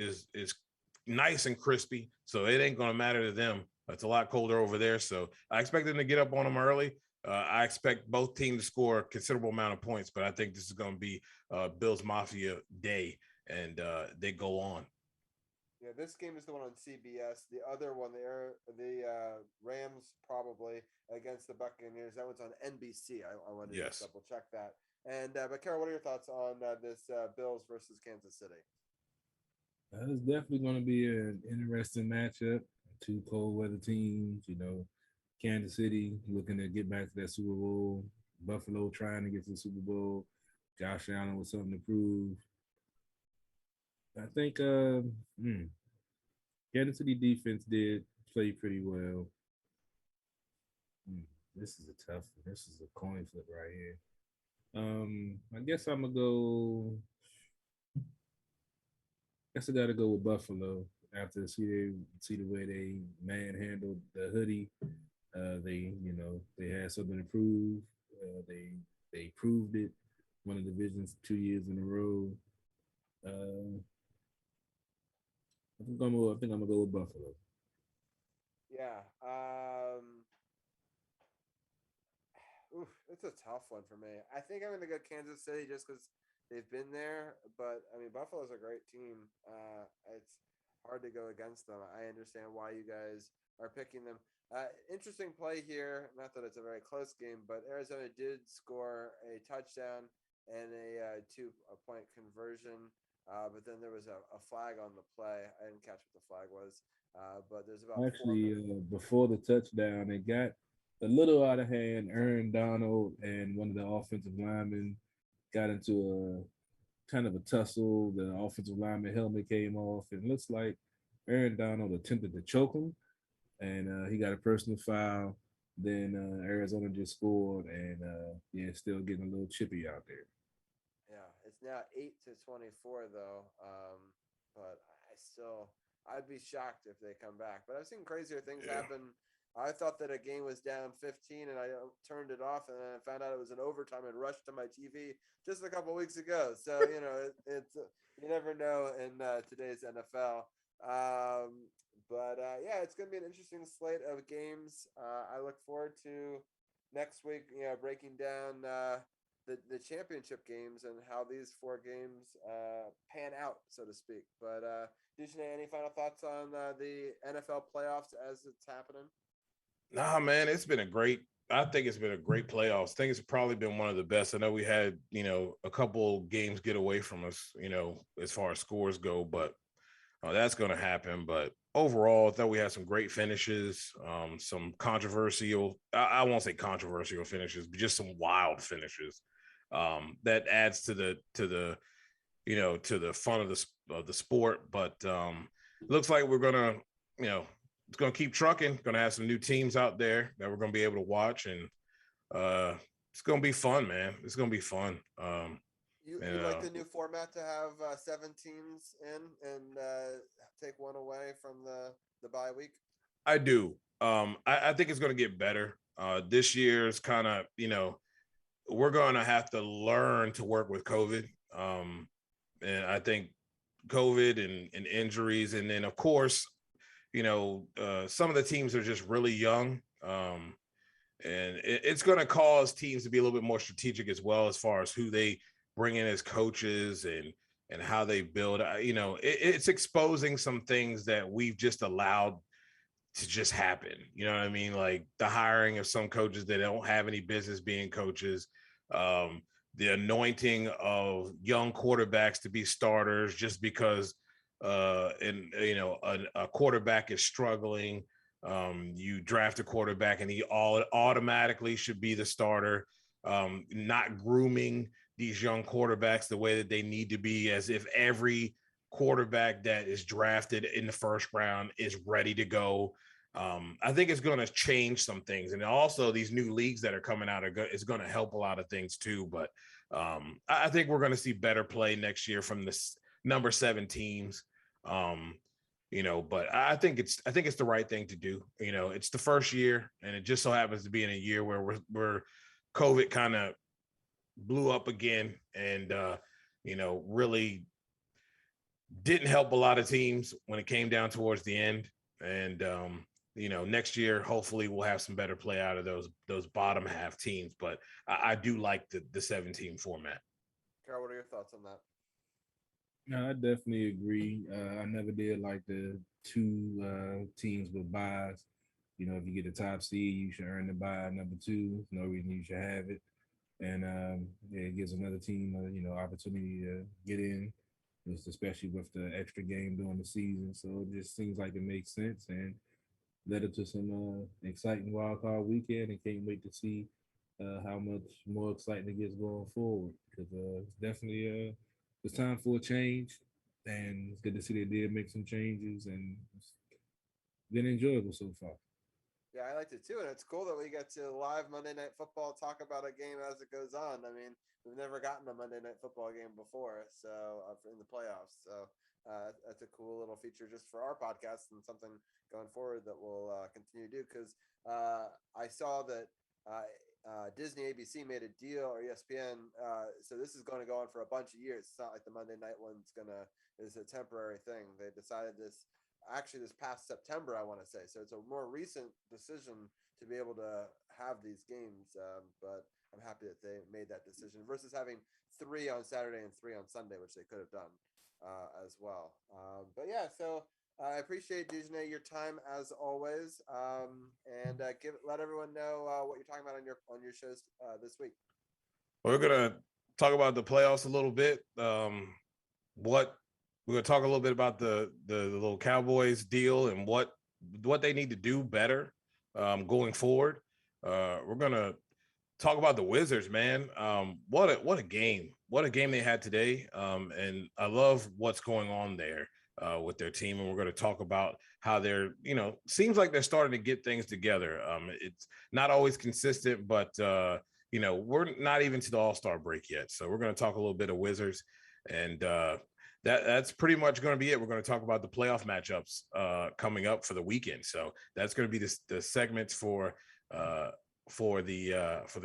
nice and crispy, so it ain't going to matter to them. It's a lot colder over there, so I expect them to get up on them early. I expect both teams to score a considerable amount of points, but I think this is going to be Bills Mafia day, and they go on. Yeah, this game is the one on CBS. The other one, the Rams probably against the Buccaneers. That one's on NBC. I wanted to double check that. And but Carol, what are your thoughts on this Bills versus Kansas City? It's definitely going to be an interesting matchup. Two cold weather teams, Kansas City looking to get back to that Super Bowl. Buffalo trying to get to the Super Bowl. Josh Allen with something to prove. I think Kansas City defense did play pretty well. This is a tough one. This is a coin flip right here. I guess I'm gonna go. I got to go with Buffalo after see the way they manhandled the hoodie. They had something to prove. They proved it. Won the divisions 2 years in a row. I think I'm gonna go with Buffalo. Yeah. It's a tough one for me. I think I'm gonna go Kansas City just because they've been there. But I mean, Buffalo's a great team. It's hard to go against them. I understand why you guys are picking them. Interesting play here. Not that it's a very close game, but Arizona did score a touchdown and a 2-point conversion. But then there was a flag on the play. I didn't catch what the flag was. But there's about before the touchdown, it got a little out of hand. Aaron Donald and one of the offensive linemen got into a kind of a tussle. The offensive lineman helmet came off. It looks like Aaron Donald attempted to choke him, and he got a personal foul. Then Arizona just scored, and still getting a little chippy out there. Yeah, it's now 8-24 though. But I'd be shocked if they come back. But I've seen crazier things happen. I thought that a game was down 15 and I turned it off, and then I found out it was an overtime and rushed to my TV just a couple weeks ago. So, it's you never know in today's NFL. It's going to be an interesting slate of games. I look forward to next week, breaking down the championship games and how these 4 games pan out, so to speak. But Dujane, any final thoughts on the NFL playoffs as it's happening? Nah, man, I think it's been a great playoffs. I think it's probably been one of the best. I know we had, a couple games get away from us, as far as scores go, but that's going to happen. But overall, I thought we had some great finishes, some controversial, I won't say controversial finishes, but just some wild finishes. That adds to the to the fun of the sport. But looks like we're gonna, it's gonna keep trucking. Gonna have some new teams out there that we're gonna be able to watch, and it's gonna be fun, man. It's gonna be fun. You like the new format to have 7 teams in and take one away from the bye week? I do. I think it's gonna get better. This year's kind of, we're gonna have to learn to work with COVID. And I think COVID and injuries, and then of course, some of the teams are just really young. And it's going to cause teams to be a little bit more strategic as well, as far as who they bring in as coaches and how they build. It's exposing some things that we've just allowed to just happen. You know what I mean? Like the hiring of some coaches that don't have any business being coaches. The anointing of young quarterbacks to be starters just because a quarterback is struggling. You draft a quarterback and he automatically should be the starter. Not grooming these young quarterbacks the way that they need to be, as if every quarterback that is drafted in the first round is ready to go. I think it's going to change some things, and also these new leagues that are coming out is going to help a lot of things too. But I think we're going to see better play next year from this number 7 teams. But I think it's the right thing to do. It's the first year, and it just so happens to be in a year where COVID kind of blew up again, and really didn't help a lot of teams when it came down towards the end. And next year, hopefully we'll have some better play out of those bottom half teams. But I do like the 7-team format. Carl, what are your thoughts on that? No, I definitely agree. I never did like the 2 teams with buys. If you get the top seed, you should earn the bye. Number 2, no reason you should have it. And it gives another team opportunity to get in, just especially with the extra game during the season. So it just seems like it makes sense, and led up to some exciting wild card weekend, and can't wait to see how much more exciting it gets going forward, because it's definitely it's time for a change, and it's good to see they did make some changes, and it's been enjoyable so far. Yeah, I liked it too, and it's cool that we get to live Monday Night Football talk about a game as it goes on. I mean, we've never gotten a Monday Night Football game before, so in the playoffs. So that's a cool little feature just for our podcast, and something going forward that we'll continue to do. Because I saw that Disney ABC made a deal, or ESPN. So this is going to go on for a bunch of years. It's not like the Monday night one's is a temporary thing. They decided this past September, I want to say. So it's a more recent decision to be able to have these games. But I'm happy that they made that decision versus having 3 on Saturday and 3 on Sunday, which they could have done as well. But yeah, so I appreciate, Dujane, your time as always, and let everyone know what you're talking about on your shows this week. We're gonna talk about the playoffs a little bit. We're going to talk a little bit about the little Cowboys deal and what they need to do better going forward. We're going to talk about the Wizards, man. What a game. What a game they had today. And I love what's going on there with their team. And we're going to talk about how they're, seems like they're starting to get things together. It's not always consistent, but, we're not even to the All-Star break yet. So we're going to talk a little bit of Wizards, and that's pretty much going to be it. We're going to talk about the playoff matchups coming up for the weekend. So that's going to be the segments for the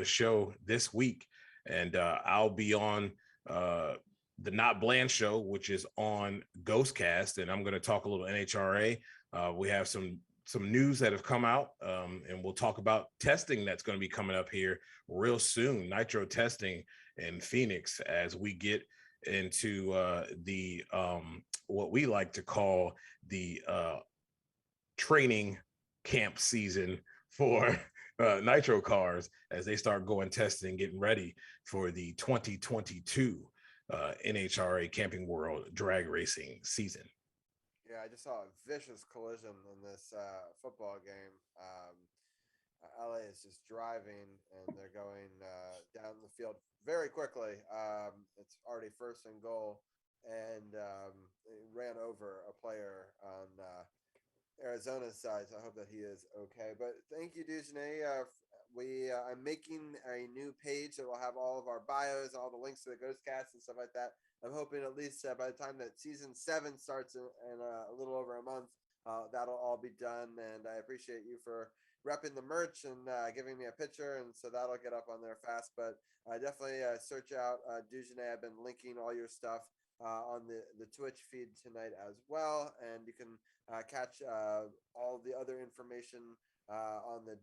show this week. And I'll be on the Not Bland show, which is on Ghostcast, and I'm going to talk a little NHRA. We have some news that have come out, and we'll talk about testing that's going to be coming up here real soon. Nitro testing in Phoenix, as we get into the what we like to call the training camp season for nitro cars, as they start going testing, getting ready for the 2022 NHRA Camping World drag racing season. Yeah, I just saw a vicious collision in this football game. LA is just driving and they're going down the field very quickly. It's already first and goal, and it ran over a player on Arizona's side. So I hope that he is okay. But thank you, Dujane. I'm making a new page that will have all of our bios, all the links to the Ghost Cast and stuff like that. I'm hoping at least by the time that season 7 starts in a little over a month, that'll all be done. And I appreciate you for repping the merch and giving me a picture, and so that'll get up on there fast. But definitely search out Dujane. I've been linking all your stuff on the Twitch feed tonight as well, and you can catch all the other information on the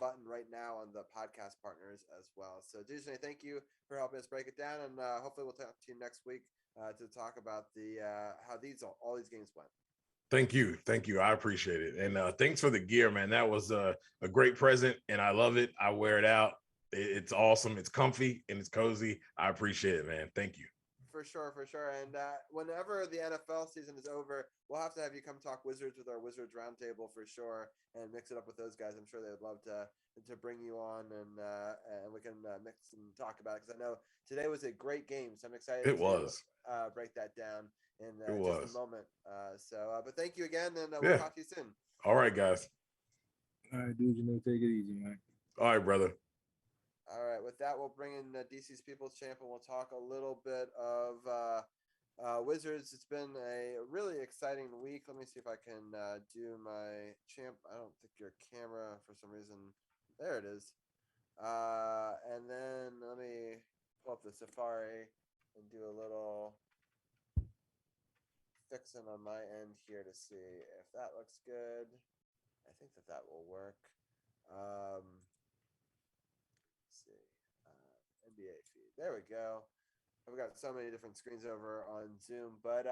button right now on the podcast partners as well. So Dujane, thank you for helping us break it down, and hopefully we'll talk to you next week to talk about the how all these games went. Thank you. I appreciate it, and thanks for the gear, man. That was a great present, and I love it. I wear it out. It's awesome. It's comfy and it's cozy. I appreciate it, man. Thank you. For sure. And whenever the NFL season is over, we'll have to have you come talk Wizards with our Wizards Roundtable for sure, and mix it up with those guys. I'm sure they would love to bring you on, and we can mix and talk about it, because I know today was a great game, so I'm excited to break that down in just a moment. But thank you again, and we'll talk to you soon. All right, guys. All right, dude, take it easy, man. All right, brother. All right, with that, we'll bring in DC's People's Champ, and we'll talk a little bit of Wizards. It's been a really exciting week. Let me see if I can do my champ. I don't think your camera, for some reason, there it is. And then let me pull up the Safari and do a little fixing on my end here to see if that looks good. I think that will work. NBA feed. There we go. We've got so many different screens over on Zoom, but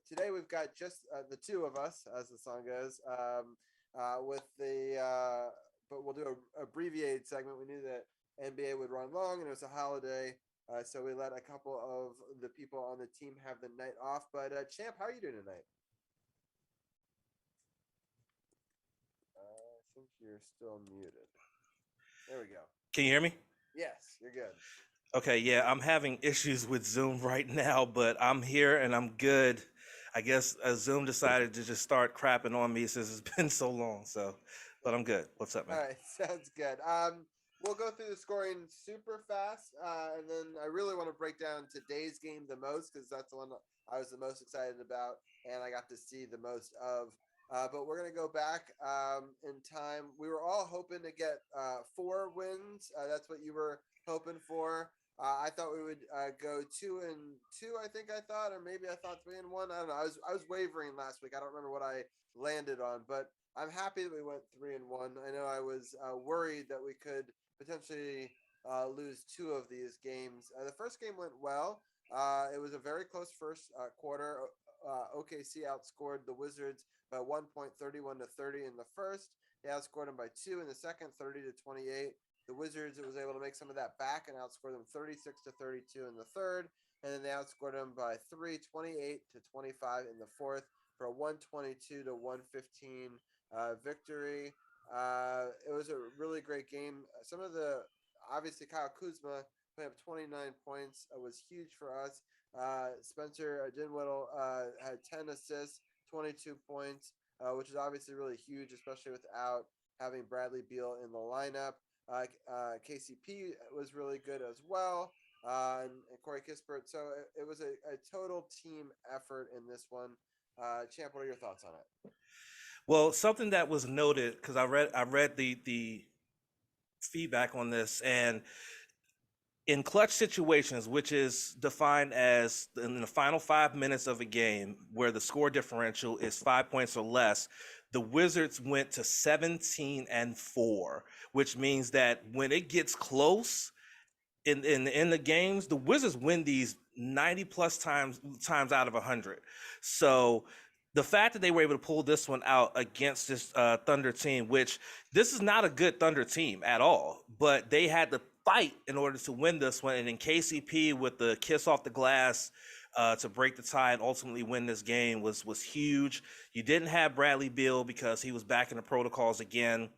today we've got just the two of us, as the song goes. But we'll do an abbreviated segment. We knew that NBA would run long, and it was a holiday, so we let a couple of the people on the team have the night off. But Champ, how are you doing tonight? I think you're still muted. There we go. Can you hear me? Yes, you're good. Okay, yeah, I'm having issues with Zoom right now, but I'm here and I'm good. I guess Zoom decided to just start crapping on me since it's been so long. But I'm good. What's up, man? All right, sounds good. We'll go through the scoring super fast, and then I really want to break down today's game the most, because that's the one I was the most excited about, and I got to see the most of. But we're going to go back in time. We were all hoping to get 4 wins. That's what you were hoping for. I thought we would go 2-2. I think I thought, or maybe I thought 3-1. I don't know. I was wavering last week. I don't remember what I landed on, but I'm happy that we went 3-1. I know I was worried that we could potentially lose 2 of these games. The first game went well. It was a very close first quarter. OKC outscored the Wizards by 1 point, 31-30 in the first. They outscored them by 2 in the second, 30-28. The Wizards was able to make some of that back and outscore them 36-32 in the third. And then they outscored them by 3, 28-25 in the fourth for a 122-115 victory. It was a really great game. Obviously Kyle Kuzma putting up 29 points was huge for us. Spencer Dinwiddie had 10 assists, 22 points, which is obviously really huge, especially without having Bradley Beal in the lineup. KCP was really good as well, and Corey Kispert. So it was a total team effort in this one. Champ, what are your thoughts on it? Well, something that was noted, because I read the feedback on this, and in clutch situations, which is defined as in the final 5 minutes of a game where the score differential is 5 points or less, the Wizards went to 17-4, which means that when it gets close in the games, the Wizards win these 90 plus times out of 100. So the fact that they were able to pull this one out against this Thunder team, which this is not a good Thunder team at all, but they had to fight in order to win this one. And in KCP with the kiss off the glass to break the tie and ultimately win this game was huge. You didn't have Bradley Beal because he was back in the protocols again,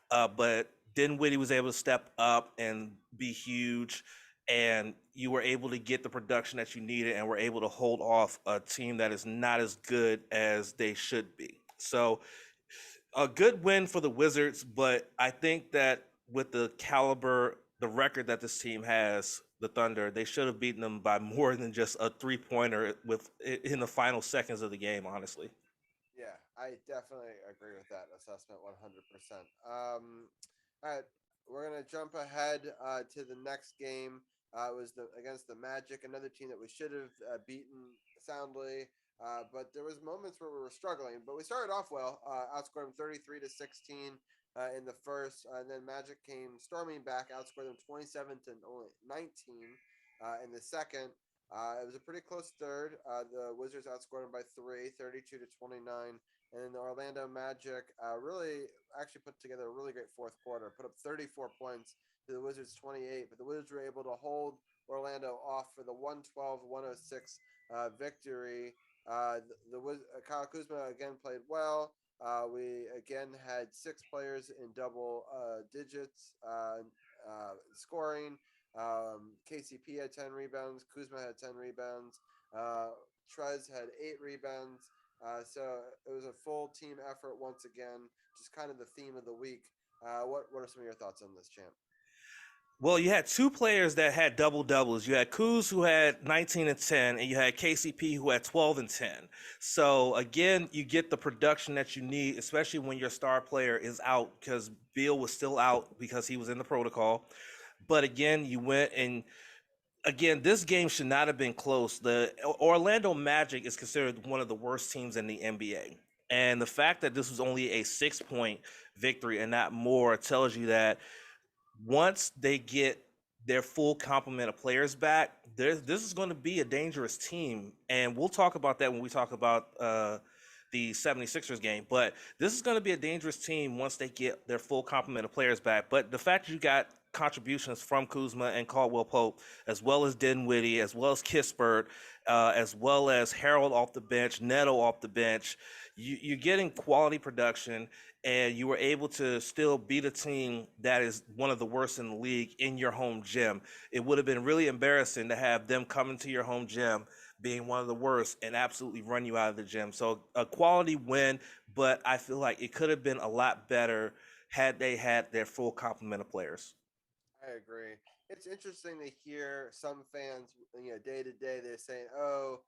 but Dinwiddie was able to step up and be huge, and you were able to get the production that you needed and were able to hold off a team that is not as good as they should be. So a good win for the Wizards, but I think that with the caliber, the record that this team has, the Thunder, they should have beaten them by more than just a 3-pointer in the final seconds of the game, honestly. Yeah, I definitely agree with that assessment 100%. All right, we're gonna jump ahead to the next game. It was against the Magic, another team that we should have beaten soundly. But there was moments where we were struggling. But we started off well, outscored them 33-16 in the first, and then Magic came storming back, outscored them 27 to only 19 in the second. It was a pretty close third. The Wizards outscored them by 3, 32-29. And then the Orlando Magic really actually put together a really great fourth quarter, put up 34 points to the Wizards 28. But the Wizards were able to hold Orlando off for the 112-106 victory. Kyle Kuzma again played well. We again had 6 players in double digits scoring. KCP had 10 rebounds. Kuzma had 10 rebounds. Trez had 8 rebounds. So it was a full team effort once again, just kind of the theme of the week. What are some of your thoughts on this, champ? Well, you had 2 players that had double doubles. You had Kuz, who had 19 and 10, and you had KCP, who had 12 and 10. So again, you get the production that you need, especially when your star player is out, because Beal was still out because he was in the protocol. But again, you went and again, this game should not have been close. The Orlando Magic is considered one of the worst teams in the NBA. And the fact that this was only a 6-point victory and not more tells you that once they get their full complement of players back, this is going to be a dangerous team. And we'll talk about that when we talk about the 76ers game. But this is going to be a dangerous team once they get their full complement of players back. But the fact that you got contributions from Kuzma and Caldwell Pope, as well as Dinwiddie, as well as Kispert, as well as Harold off the bench, Neto off the bench, you're getting quality production, and you were able to still beat a team that is one of the worst in the league in your home gym. It would have been really embarrassing to have them come into your home gym being one of the worst and absolutely run you out of the gym. So a quality win, but I feel like it could have been a lot better had they had their full complement of players. I agree. It's interesting to hear some fans, day to day, they're saying, "Oh,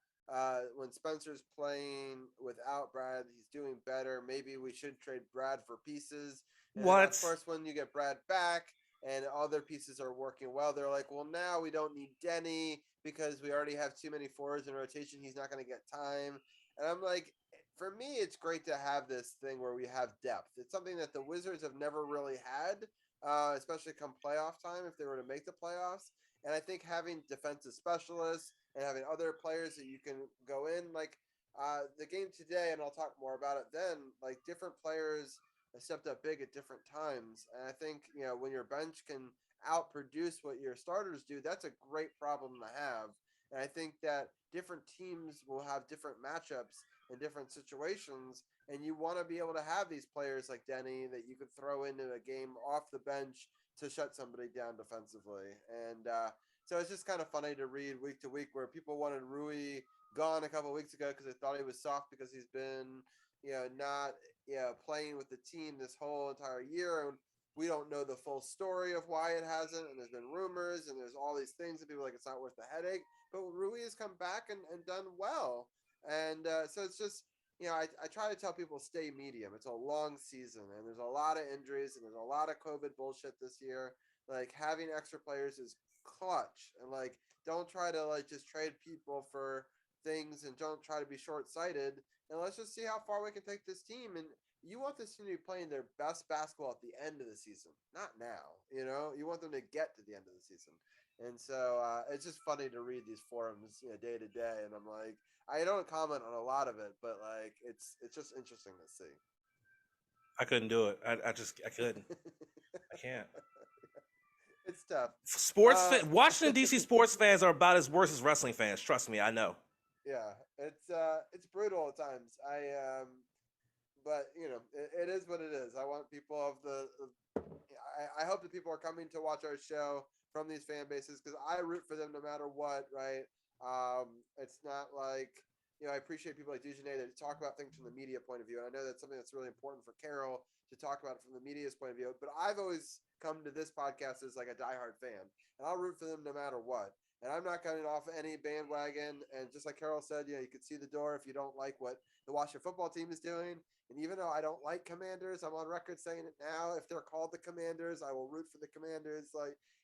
when Spencer's playing without Brad, he's doing better. Maybe we should trade Brad for pieces." And What? of course, when you get Brad back and other pieces are working well, they're like, "Well, now we don't need Denny because we already have too many forwards in rotation. He's not going to get time." And I'm like, for me, it's great to have this thing where we have depth. It's something that the Wizards have never really had. Especially come playoff time if they were to make the playoffs. And I think having defensive specialists and having other players that you can go in, like the game today, and I'll talk more about it then, like different players have stepped up big at different times. And I think, when your bench can outproduce what your starters do, that's a great problem to have. And I think that different teams will have different matchups in different situations, and you want to be able to have these players like Denny that you could throw into a game off the bench to shut somebody down defensively. And so it's just kind of funny to read week to week where people wanted Rui gone a couple of weeks ago because they thought he was soft because he's been, not playing with the team this whole entire year. And we don't know the full story of why it hasn't. And there's been rumors and there's all these things that people are like, it's not worth the headache. But Rui has come back and done well. And so it's just, I try to tell people stay medium. It's a long season and there's a lot of injuries and there's a lot of COVID bullshit this year. Like having extra players is clutch, and like don't try to like just trade people for things and don't try to be short-sighted. And let's just see how far we can take this team. And you want this team to be playing their best basketball at the end of the season, not now. You want them to get to the end of the season. And so it's just funny to read these forums, day to day. And I'm like, I don't comment on a lot of it, but like it's just interesting to see. I couldn't do it. I couldn't. I can't. It's tough. Washington D.C. sports fans are about as worse as wrestling fans. Trust me, I know. Yeah, it's brutal at times. But it is what it is. I want people of I hope that people are coming to watch our show from these fan bases because I root for them no matter what, right? It's not like I appreciate people like Dujanet that talk about things from the media point of view, and I know that's something that's really important for Carol to talk about it from the media's point of view. But I've always come to this podcast as like a diehard fan, and I'll root for them no matter what. And I'm not cutting off any bandwagon. And just like Carol said, you could see the door if you don't like what the Washington football team is doing. And even though I don't like Commanders, I'm on record saying it now. If they're called the Commanders, I will root for the Commanders.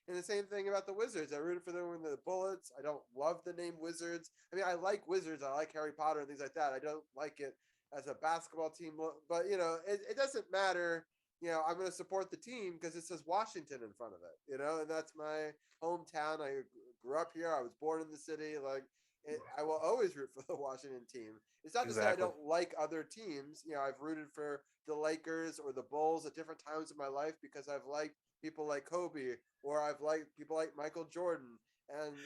And the same thing about the Wizards. I rooted for them in the Bullets. I don't love the name Wizards. I mean, I like Wizards. I like Harry Potter and things like that. I don't like it as a basketball team. But, it doesn't matter. I'm going to support the team because it says Washington in front of it, and that's my hometown. I grew up here. I was born in the city. I will always root for the Washington team. It's not to say I don't like other teams. I've rooted for the Lakers or the Bulls at different times in my life because I've liked people like Kobe or I've liked people like Michael Jordan. And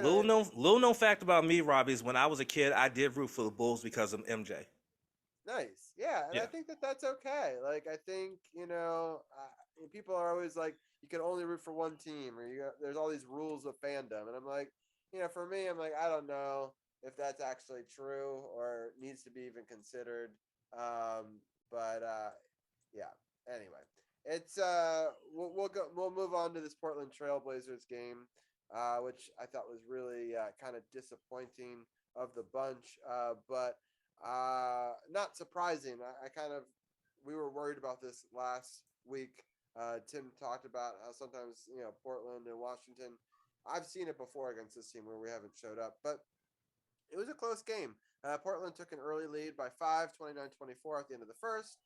Little known fact about me, Robbie, is when I was a kid, I did root for the Bulls because of MJ. Nice. Yeah. And I think that that's okay. I think, people are always like, you can only root for one team or there's all these rules of fandom. And I'm like, for me, I'm like, I don't know if that's actually true or needs to be even considered. Yeah. Anyway, it's we'll move on to this Portland Trailblazers game, which I thought was really kind of disappointing of the bunch. But not surprising. We were worried about this last week. Tim talked about how sometimes Portland and Washington. I've seen it before against this team where we haven't showed up, but it was a close game. Portland took an early lead by 5, 29-24 at the end of the first.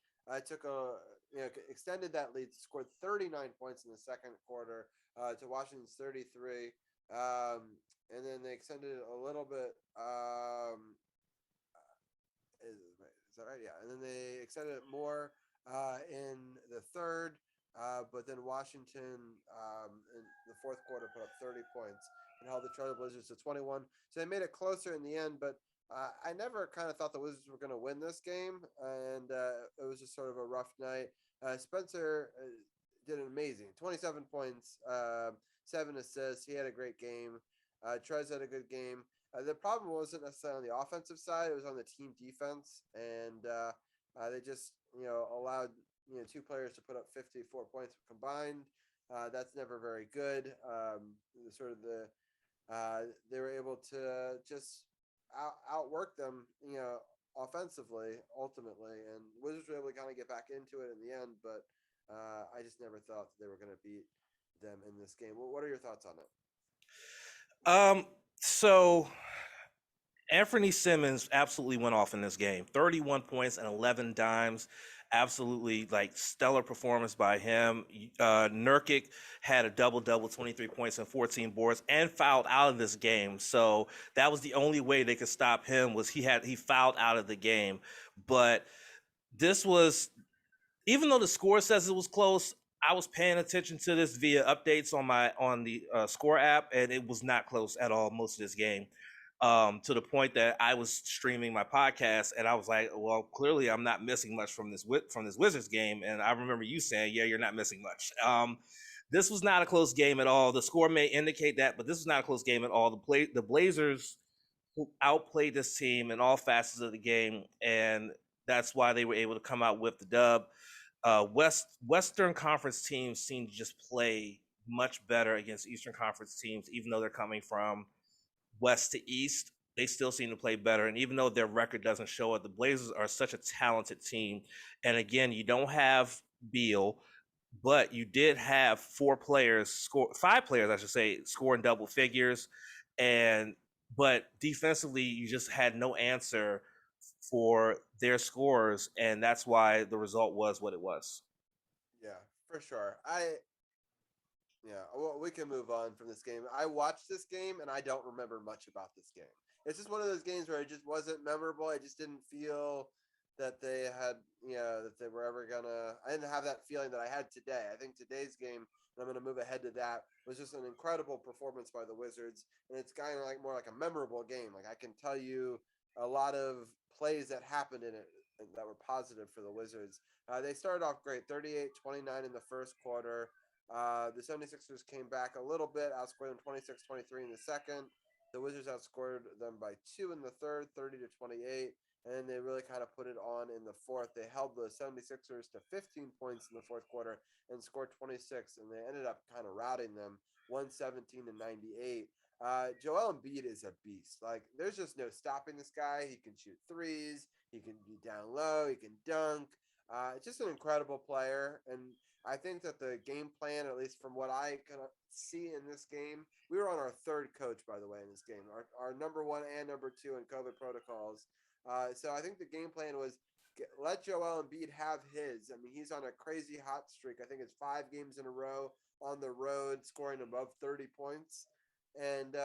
Extended that lead, scored 39 points in the second quarter to Washington's 33. And then they extended it a little bit. Is that right? Yeah. And then they extended it more in the third. But then Washington in the fourth quarter put up 30 points and held the Trailblazers to 21. So they made it closer in the end, but I never kind of thought the Wizards were going to win this game, and it was just sort of a rough night. Spencer did an amazing 27 points, 7 assists. He had a great game. Trez had a good game. The problem wasn't necessarily on the offensive side; it was on the team defense, and they just allowed 2 players to put up 54 points combined. That's never very good. They were able to just outwork them, offensively ultimately, and Wizards were able to kind of get back into it in the end. But I just never thought they were going to beat them in this game. What are your thoughts on it? So Anthony Simmons absolutely went off in this game. 31 points and 11 dimes. Absolutely stellar performance by him. Nurkic had a double-double, 23 points and 14 boards, and fouled out of this game. So that was the only way they could stop him was he fouled out of the game. But this was, even though the score says it was close, I was paying attention to this via updates on the score app, and it was not close at all most of this game. To the point that I was streaming my podcast and I was like, well, clearly I'm not missing much from this Wizards game. And I remember you saying, yeah, you're not missing much. This was not a close game at all. The score may indicate that, but this was not a close game at all. The Blazers outplayed this team in all facets of the game, and that's why they were able to come out with the dub. Western Conference teams seem to just play much better against Eastern Conference teams, even though they're coming from west to east. They still seem to play better, and even though their record doesn't show it, the Blazers are such a talented team. And again, you don't have Beal, but you did have 5 players, I should say, scoring double figures. But defensively, you just had no answer for their scores, and that's why the result was what it was. Yeah, for sure. Well, we can move on from this game. I watched this game, and I don't remember much about this game. It's just one of those games where it just wasn't memorable. I just didn't feel that they had, that they were ever gonna. I didn't have that feeling that I had today. I think today's game, and I'm gonna move ahead to that, was just an incredible performance by the Wizards, and it's kind of like more like a memorable game. Like I can tell you a lot of plays that happened in it that were positive for the Wizards. They started off great, 38-29 in the first quarter. The 76ers came back a little bit, outscored them 26-23 in the second. The Wizards outscored them by 2 in the third, 30-28. And then they really kind of put it on in the fourth. They held the 76ers to 15 points in the fourth quarter and scored 26. And they ended up kind of routing them 117-98. Joel Embiid is a beast. Like, there's just no stopping this guy. He can shoot threes. He can be down low. He can dunk. It's just an incredible player. And I think that the game plan, at least from what I can see in this game, we were on our third coach, by the way, in this game. Our number one and number two in COVID protocols. So I think the game plan was let Joel Embiid have his. I mean, he's on a crazy hot streak. I think it's 5 games in a row on the road, scoring above 30 points. And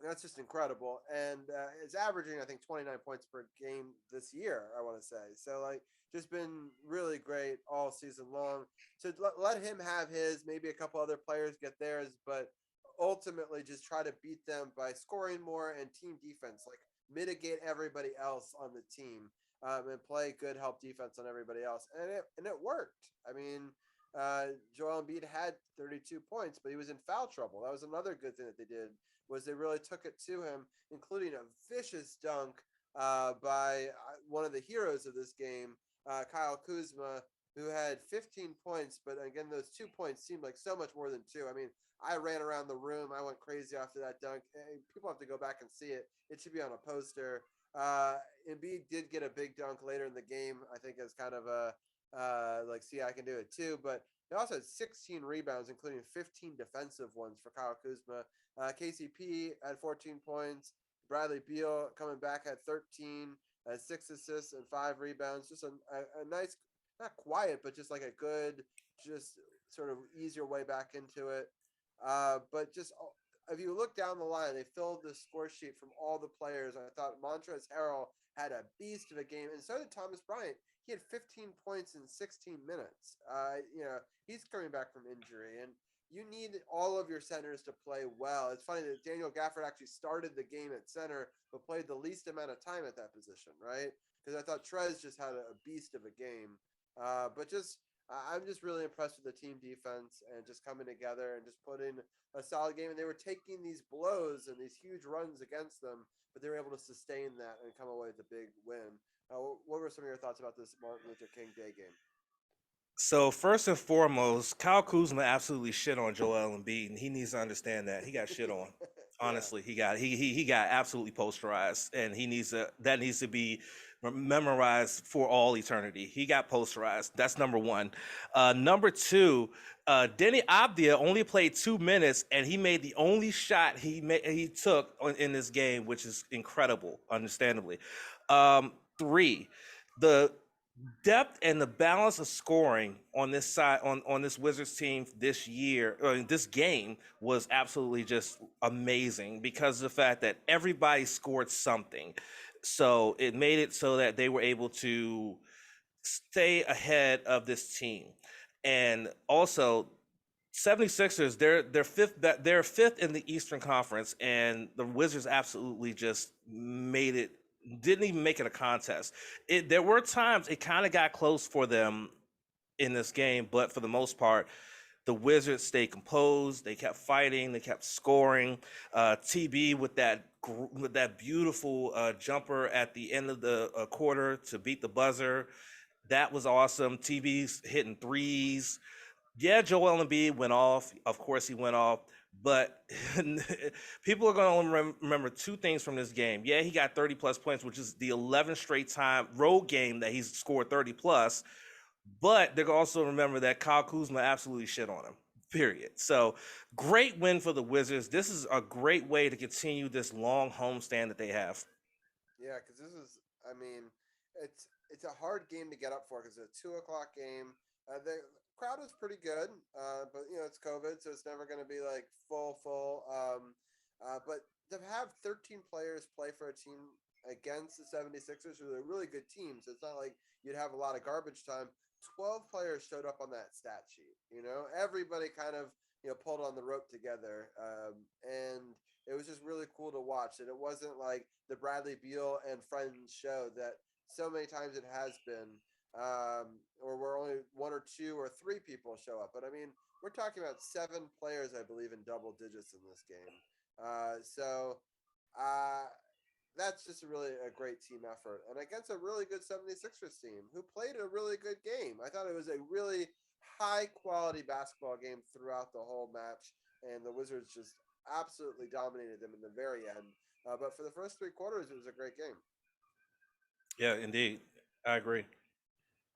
that's just incredible. And it's averaging, I think, 29 points per game this year, I want to say. So, like, just been really great all season long. So let him have his, maybe a couple other players get theirs, but ultimately just try to beat them by scoring more and team defense. Like, mitigate everybody else on the team and play good help defense on everybody else. And it worked. I mean, Joel Embiid had 32 points, but he was in foul trouble. That was another good thing that they did, was they really took it to him, including a vicious dunk by one of the heroes of this game, Kyle Kuzma, who had 15 points. But again, those 2 points seemed like so much more than 2. I mean, I ran around the room. I went crazy after that dunk. People have to go back and see it. It should be on a poster. Embiid did get a big dunk later in the game, I think, as kind of a like, see, I can do it too. But he also had 16 rebounds, including 15 defensive ones for Kyle Kuzma. KCP had 14 points. Bradley Beal coming back had 13, 6 assists and 5 rebounds. Just a nice, not quiet, but just like a good, just sort of easier way back into it. But just if you look down the line, they filled the score sheet from all the players. I thought Montrezl Harrell had a beast of a game, and so did Thomas Bryant. He had 15 points in 16 minutes. He's coming back from injury, and you need all of your centers to play well. It's funny that Daniel Gafford actually started the game at center, but played the least amount of time at that position, right? Because I thought Trez just had a beast of a game. I'm just really impressed with the team defense and just coming together and just putting a solid game. And they were taking these blows and these huge runs against them, but they were able to sustain that and come away with a big win. What were some of your thoughts about this Martin Luther King Day game? So first and foremost, Kyle Kuzma absolutely shit on Joel Embiid, and he needs to understand that he got shit on. Honestly, he got absolutely posterized, and that needs to be memorized for all eternity. He got posterized. That's number one. Number two, Denny Abdia only played 2 minutes, and he made the only shot he took in this game, which is incredible, understandably. Three, the depth and the balance of scoring on this side on this Wizards team this year or in this game was absolutely just amazing because of the fact that everybody scored something. So it made it so that they were able to stay ahead of this team. And also 76ers, they're fifth in the Eastern Conference, and the Wizards absolutely just didn't even make it a contest. There were times it kind of got close for them in this game, but for the most part, the Wizards stayed composed. They kept fighting. They kept scoring. TB with that beautiful jumper at the end of the quarter to beat the buzzer. That was awesome. TB's hitting threes. Yeah, Joel Embiid went off. Of course, he went off. But people are going to remember 2 things from this game. Yeah, he got 30-plus points, which is the 11th straight time road game that he's scored 30-plus. But they're going to also remember that Kyle Kuzma absolutely shit on him, period. So great win for the Wizards. This is a great way to continue this long homestand that they have. Yeah, because it's a hard game to get up for because it's a 2:00 game. The crowd was pretty good, but it's COVID, so it's never going to be like full. But to have 13 players play for a team against the 76ers, who are a really good team. So it's not like you'd have a lot of garbage time. 12 players showed up on that stat sheet. Everybody kind of pulled on the rope together, and it was just really cool to watch. And it wasn't like the Bradley Beal and Friends show that so many times it has been, or where only one or two or three people show up. But I mean, we're talking about 7 players, I believe, in double digits in this game. So that's just a great team effort. And against a really good 76ers team who played a really good game. I thought it was a really high quality basketball game throughout the whole match. And the Wizards just absolutely dominated them in the very end. But for the first 3 quarters, it was a great game. Yeah, indeed. I agree.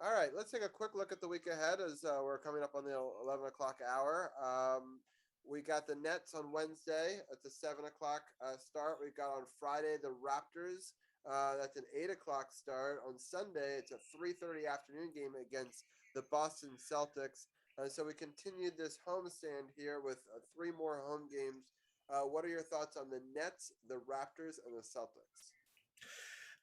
All right, let's take a quick look at the week ahead as we're coming up on the 11 o'clock hour. We got the Nets on Wednesday at the 7 o'clock start. We've got on Friday the Raptors. That's an 8 o'clock start. On Sunday, it's a 3:30 afternoon game against the Boston Celtics. So we continued this homestand here with 3 more home games. What are your thoughts on the Nets, the Raptors, and the Celtics?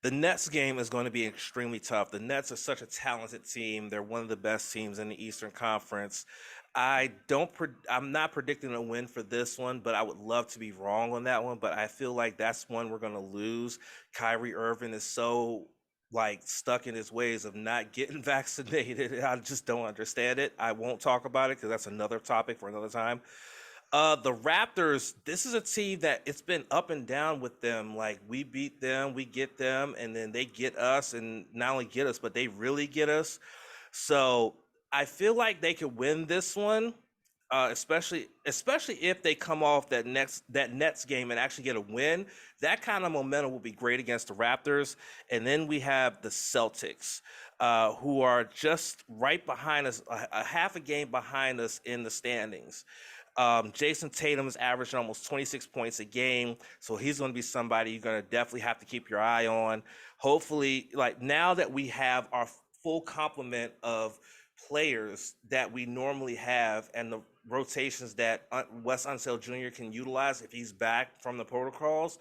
The Nets game is going to be extremely tough. The Nets are such a talented team. They're one of the best teams in the Eastern Conference. I'm not predicting a win for this one, but I would love to be wrong on that one. But I feel like that's one we're going to lose. Kyrie Irving is so stuck in his ways of not getting vaccinated. I just don't understand it. I won't talk about it because that's another topic for another time. The Raptors, this is a team that it's been up and down with them. Like, we beat them, we get them, and then they get us, and not only get us, but they really get us. So I feel like they could win this one, especially if they come off that Nets game and actually get a win. That kind of momentum will be great against the Raptors. And then we have the Celtics, who are just right behind us, a half a game behind us in the standings. Jason Tatum is averaging almost 26 points a game, so he's going to be somebody you're going to definitely have to keep your eye on. Hopefully, now that we have our full complement of players that we normally have and the rotations that Wes Unseld Jr. can utilize if he's back from the protocols,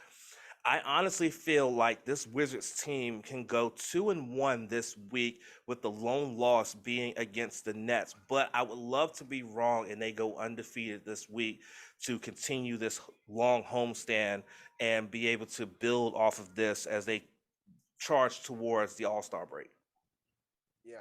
I honestly feel like this Wizards team can go 2-1 this week, with the lone loss being against the Nets. But I would love to be wrong and they go undefeated this week to continue this long homestand and be able to build off of this as they charge towards the All-Star break. Yeah,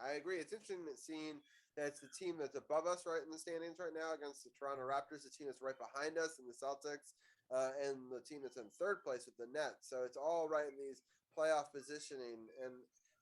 I agree. It's interesting seeing that it's the team that's above us right in the standings right now against the Toronto Raptors, the team that's right behind us in the Celtics, and the team that's in third place with the Nets. So it's all right in these playoff positioning. And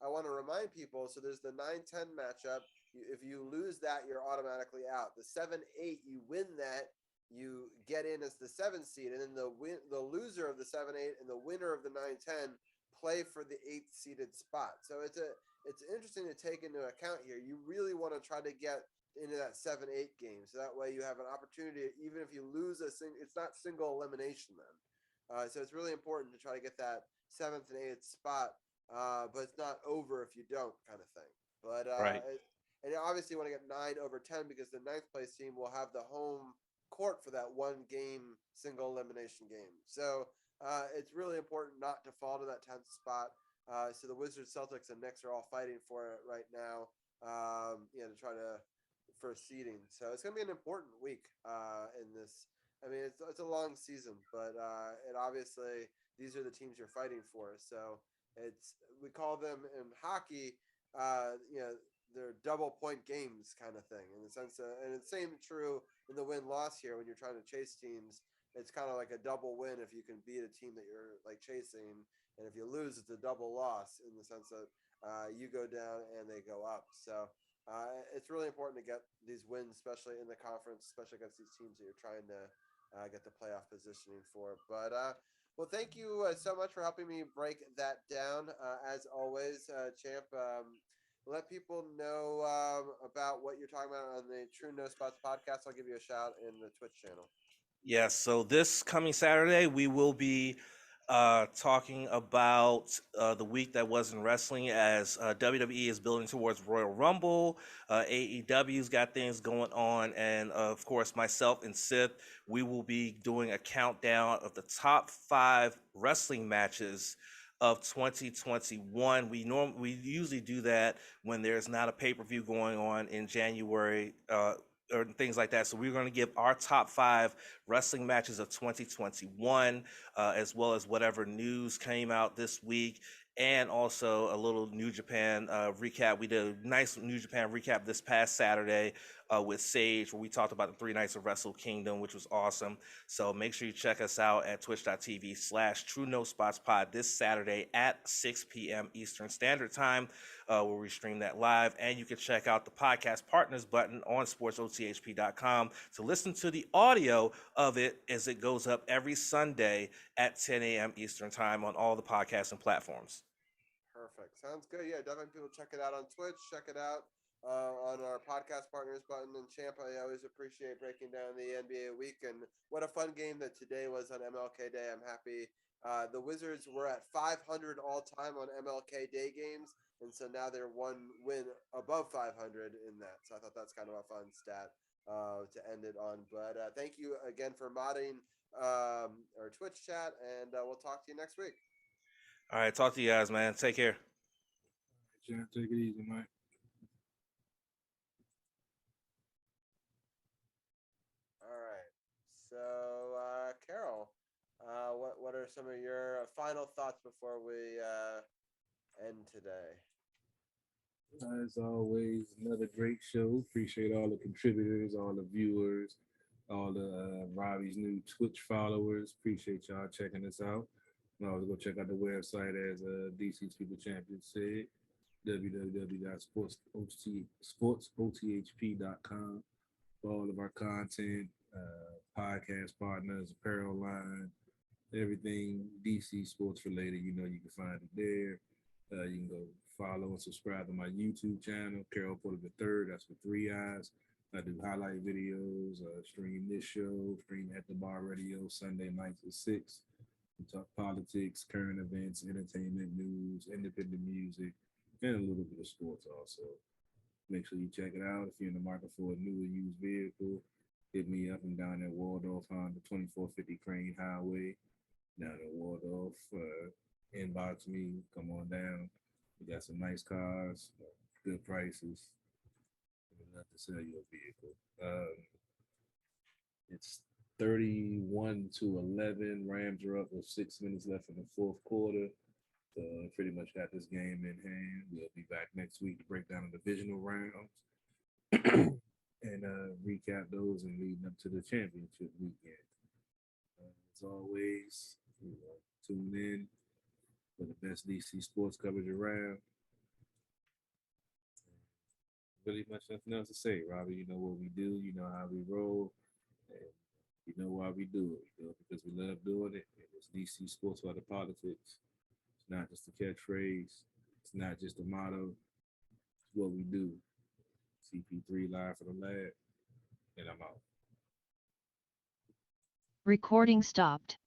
I want to remind people, so there's the 9-10 matchup. If you lose that, you're automatically out. The 7-8, you win that, you get in as the 7th seed. And then the loser of the 7-8 and the winner of the 9-10 play for the 8th seeded spot. So it's interesting to take into account here. You really want to try to get into that 7-8 game, so that way you have an opportunity. Even if you lose it's not single elimination then. So it's really important to try to get that 7th and 8th spot, but it's not over if you don't, kind of thing. But Right. And you obviously want to get 9 over 10 because the 9th place team will have the home court for that 1 game single elimination game. So it's really important not to fall to that 10th spot. So the Wizards, Celtics, and Knicks are all fighting for it right now, to try to for seeding. So it's going to be an important week in this. I mean, it's a long season, but it obviously these are the teams you're fighting for. So we call them in hockey, they're double point games kind of thing in the sense of, and it's same true in the win-loss here when you're trying to chase teams. It's kind of like a double win if you can beat a team that you're chasing, and if you lose, it's a double loss in the sense that you go down and they go up. So it's really important to get these wins, especially in the conference, especially against these teams that you're trying to get the playoff positioning for. But well, thank you so much for helping me break that down. As always, Champ, let people know about what you're talking about on the True No Spots podcast. I'll give you a shout in the Twitch channel. Yes, so this coming Saturday, we will be talking about the week that was in wrestling as WWE is building towards Royal Rumble. AEW's got things going on. And of course, myself and Sith, we will be doing a countdown of the top 5 wrestling matches of 2021. We usually do that when there's not a pay-per-view going on in January or things like that. So we're going to give our top 5 wrestling matches of 2021, as well as whatever news came out this week, and also a little New Japan recap. We did a nice New Japan recap this past Saturday with Sage, where we talked about the 3 nights of Wrestle Kingdom, which was awesome. So make sure you check us out at twitch.tv/True No Spots Pod this Saturday at 6 p.m. Eastern Standard Time, where we stream that live. And you can check out the podcast partners button on SportsOTHP.com to listen to the audio of it as it goes up every Sunday at 10 a.m. Eastern Time on all the podcasting platforms. Perfect. Sounds good. Yeah, definitely people check it out on Twitch. Check it out on our podcast partners button. And Champ, I always appreciate breaking down the NBA week. And what a fun game that today was on MLK Day. I'm happy. The Wizards were at 500 all time on MLK Day games. And so now they're 1 win above 500 in that. So I thought that's kind of a fun stat to end it on. But thank you again for modding our Twitch chat. And we'll talk to you next week. All right, talk to you guys, man. Take care. John, take it easy, Mike. All right. So, Carol, what are some of your final thoughts before we end today? As always, another great show. Appreciate all the contributors, all the viewers, all the Robbie's new Twitch followers. Appreciate y'all checking us out. And also go check out the website as DC Super Champion said, www.sportsothp.com for all of our content, podcast partners, apparel line, everything DC sports related. You know, you can find it there. You can go follow and subscribe to my YouTube channel, Carol Porter III. That's with 3 eyes. I do highlight videos, stream this show, stream At the Bar Radio Sunday nights at 6. We talk politics, current events, entertainment, news, independent music, and a little bit of sports also. Make sure you check it out. If you're in the market for a new or used vehicle, hit me up. I'm down at Waldorf on the 2450 Crane Highway, down at Waldorf. Inbox me, come on down. We got some nice cars, good prices. We'd love to sell you a vehicle. It's 31-11. Rams are up with 6 minutes left in the fourth quarter. So pretty much got this game in hand. We'll be back next week to break down the divisional rounds and recap those and leading up to the championship weekend. As always, tune in for the best DC sports coverage around. Really much nothing else to say, Robbie. You know what we do. You know how we roll. And you know why we do it. We do it because we love doing it. And it's DC sports without the politics. It's not just a catchphrase. It's not just a motto. It's what we do. CP3 live for the lab. And I'm out. Recording stopped.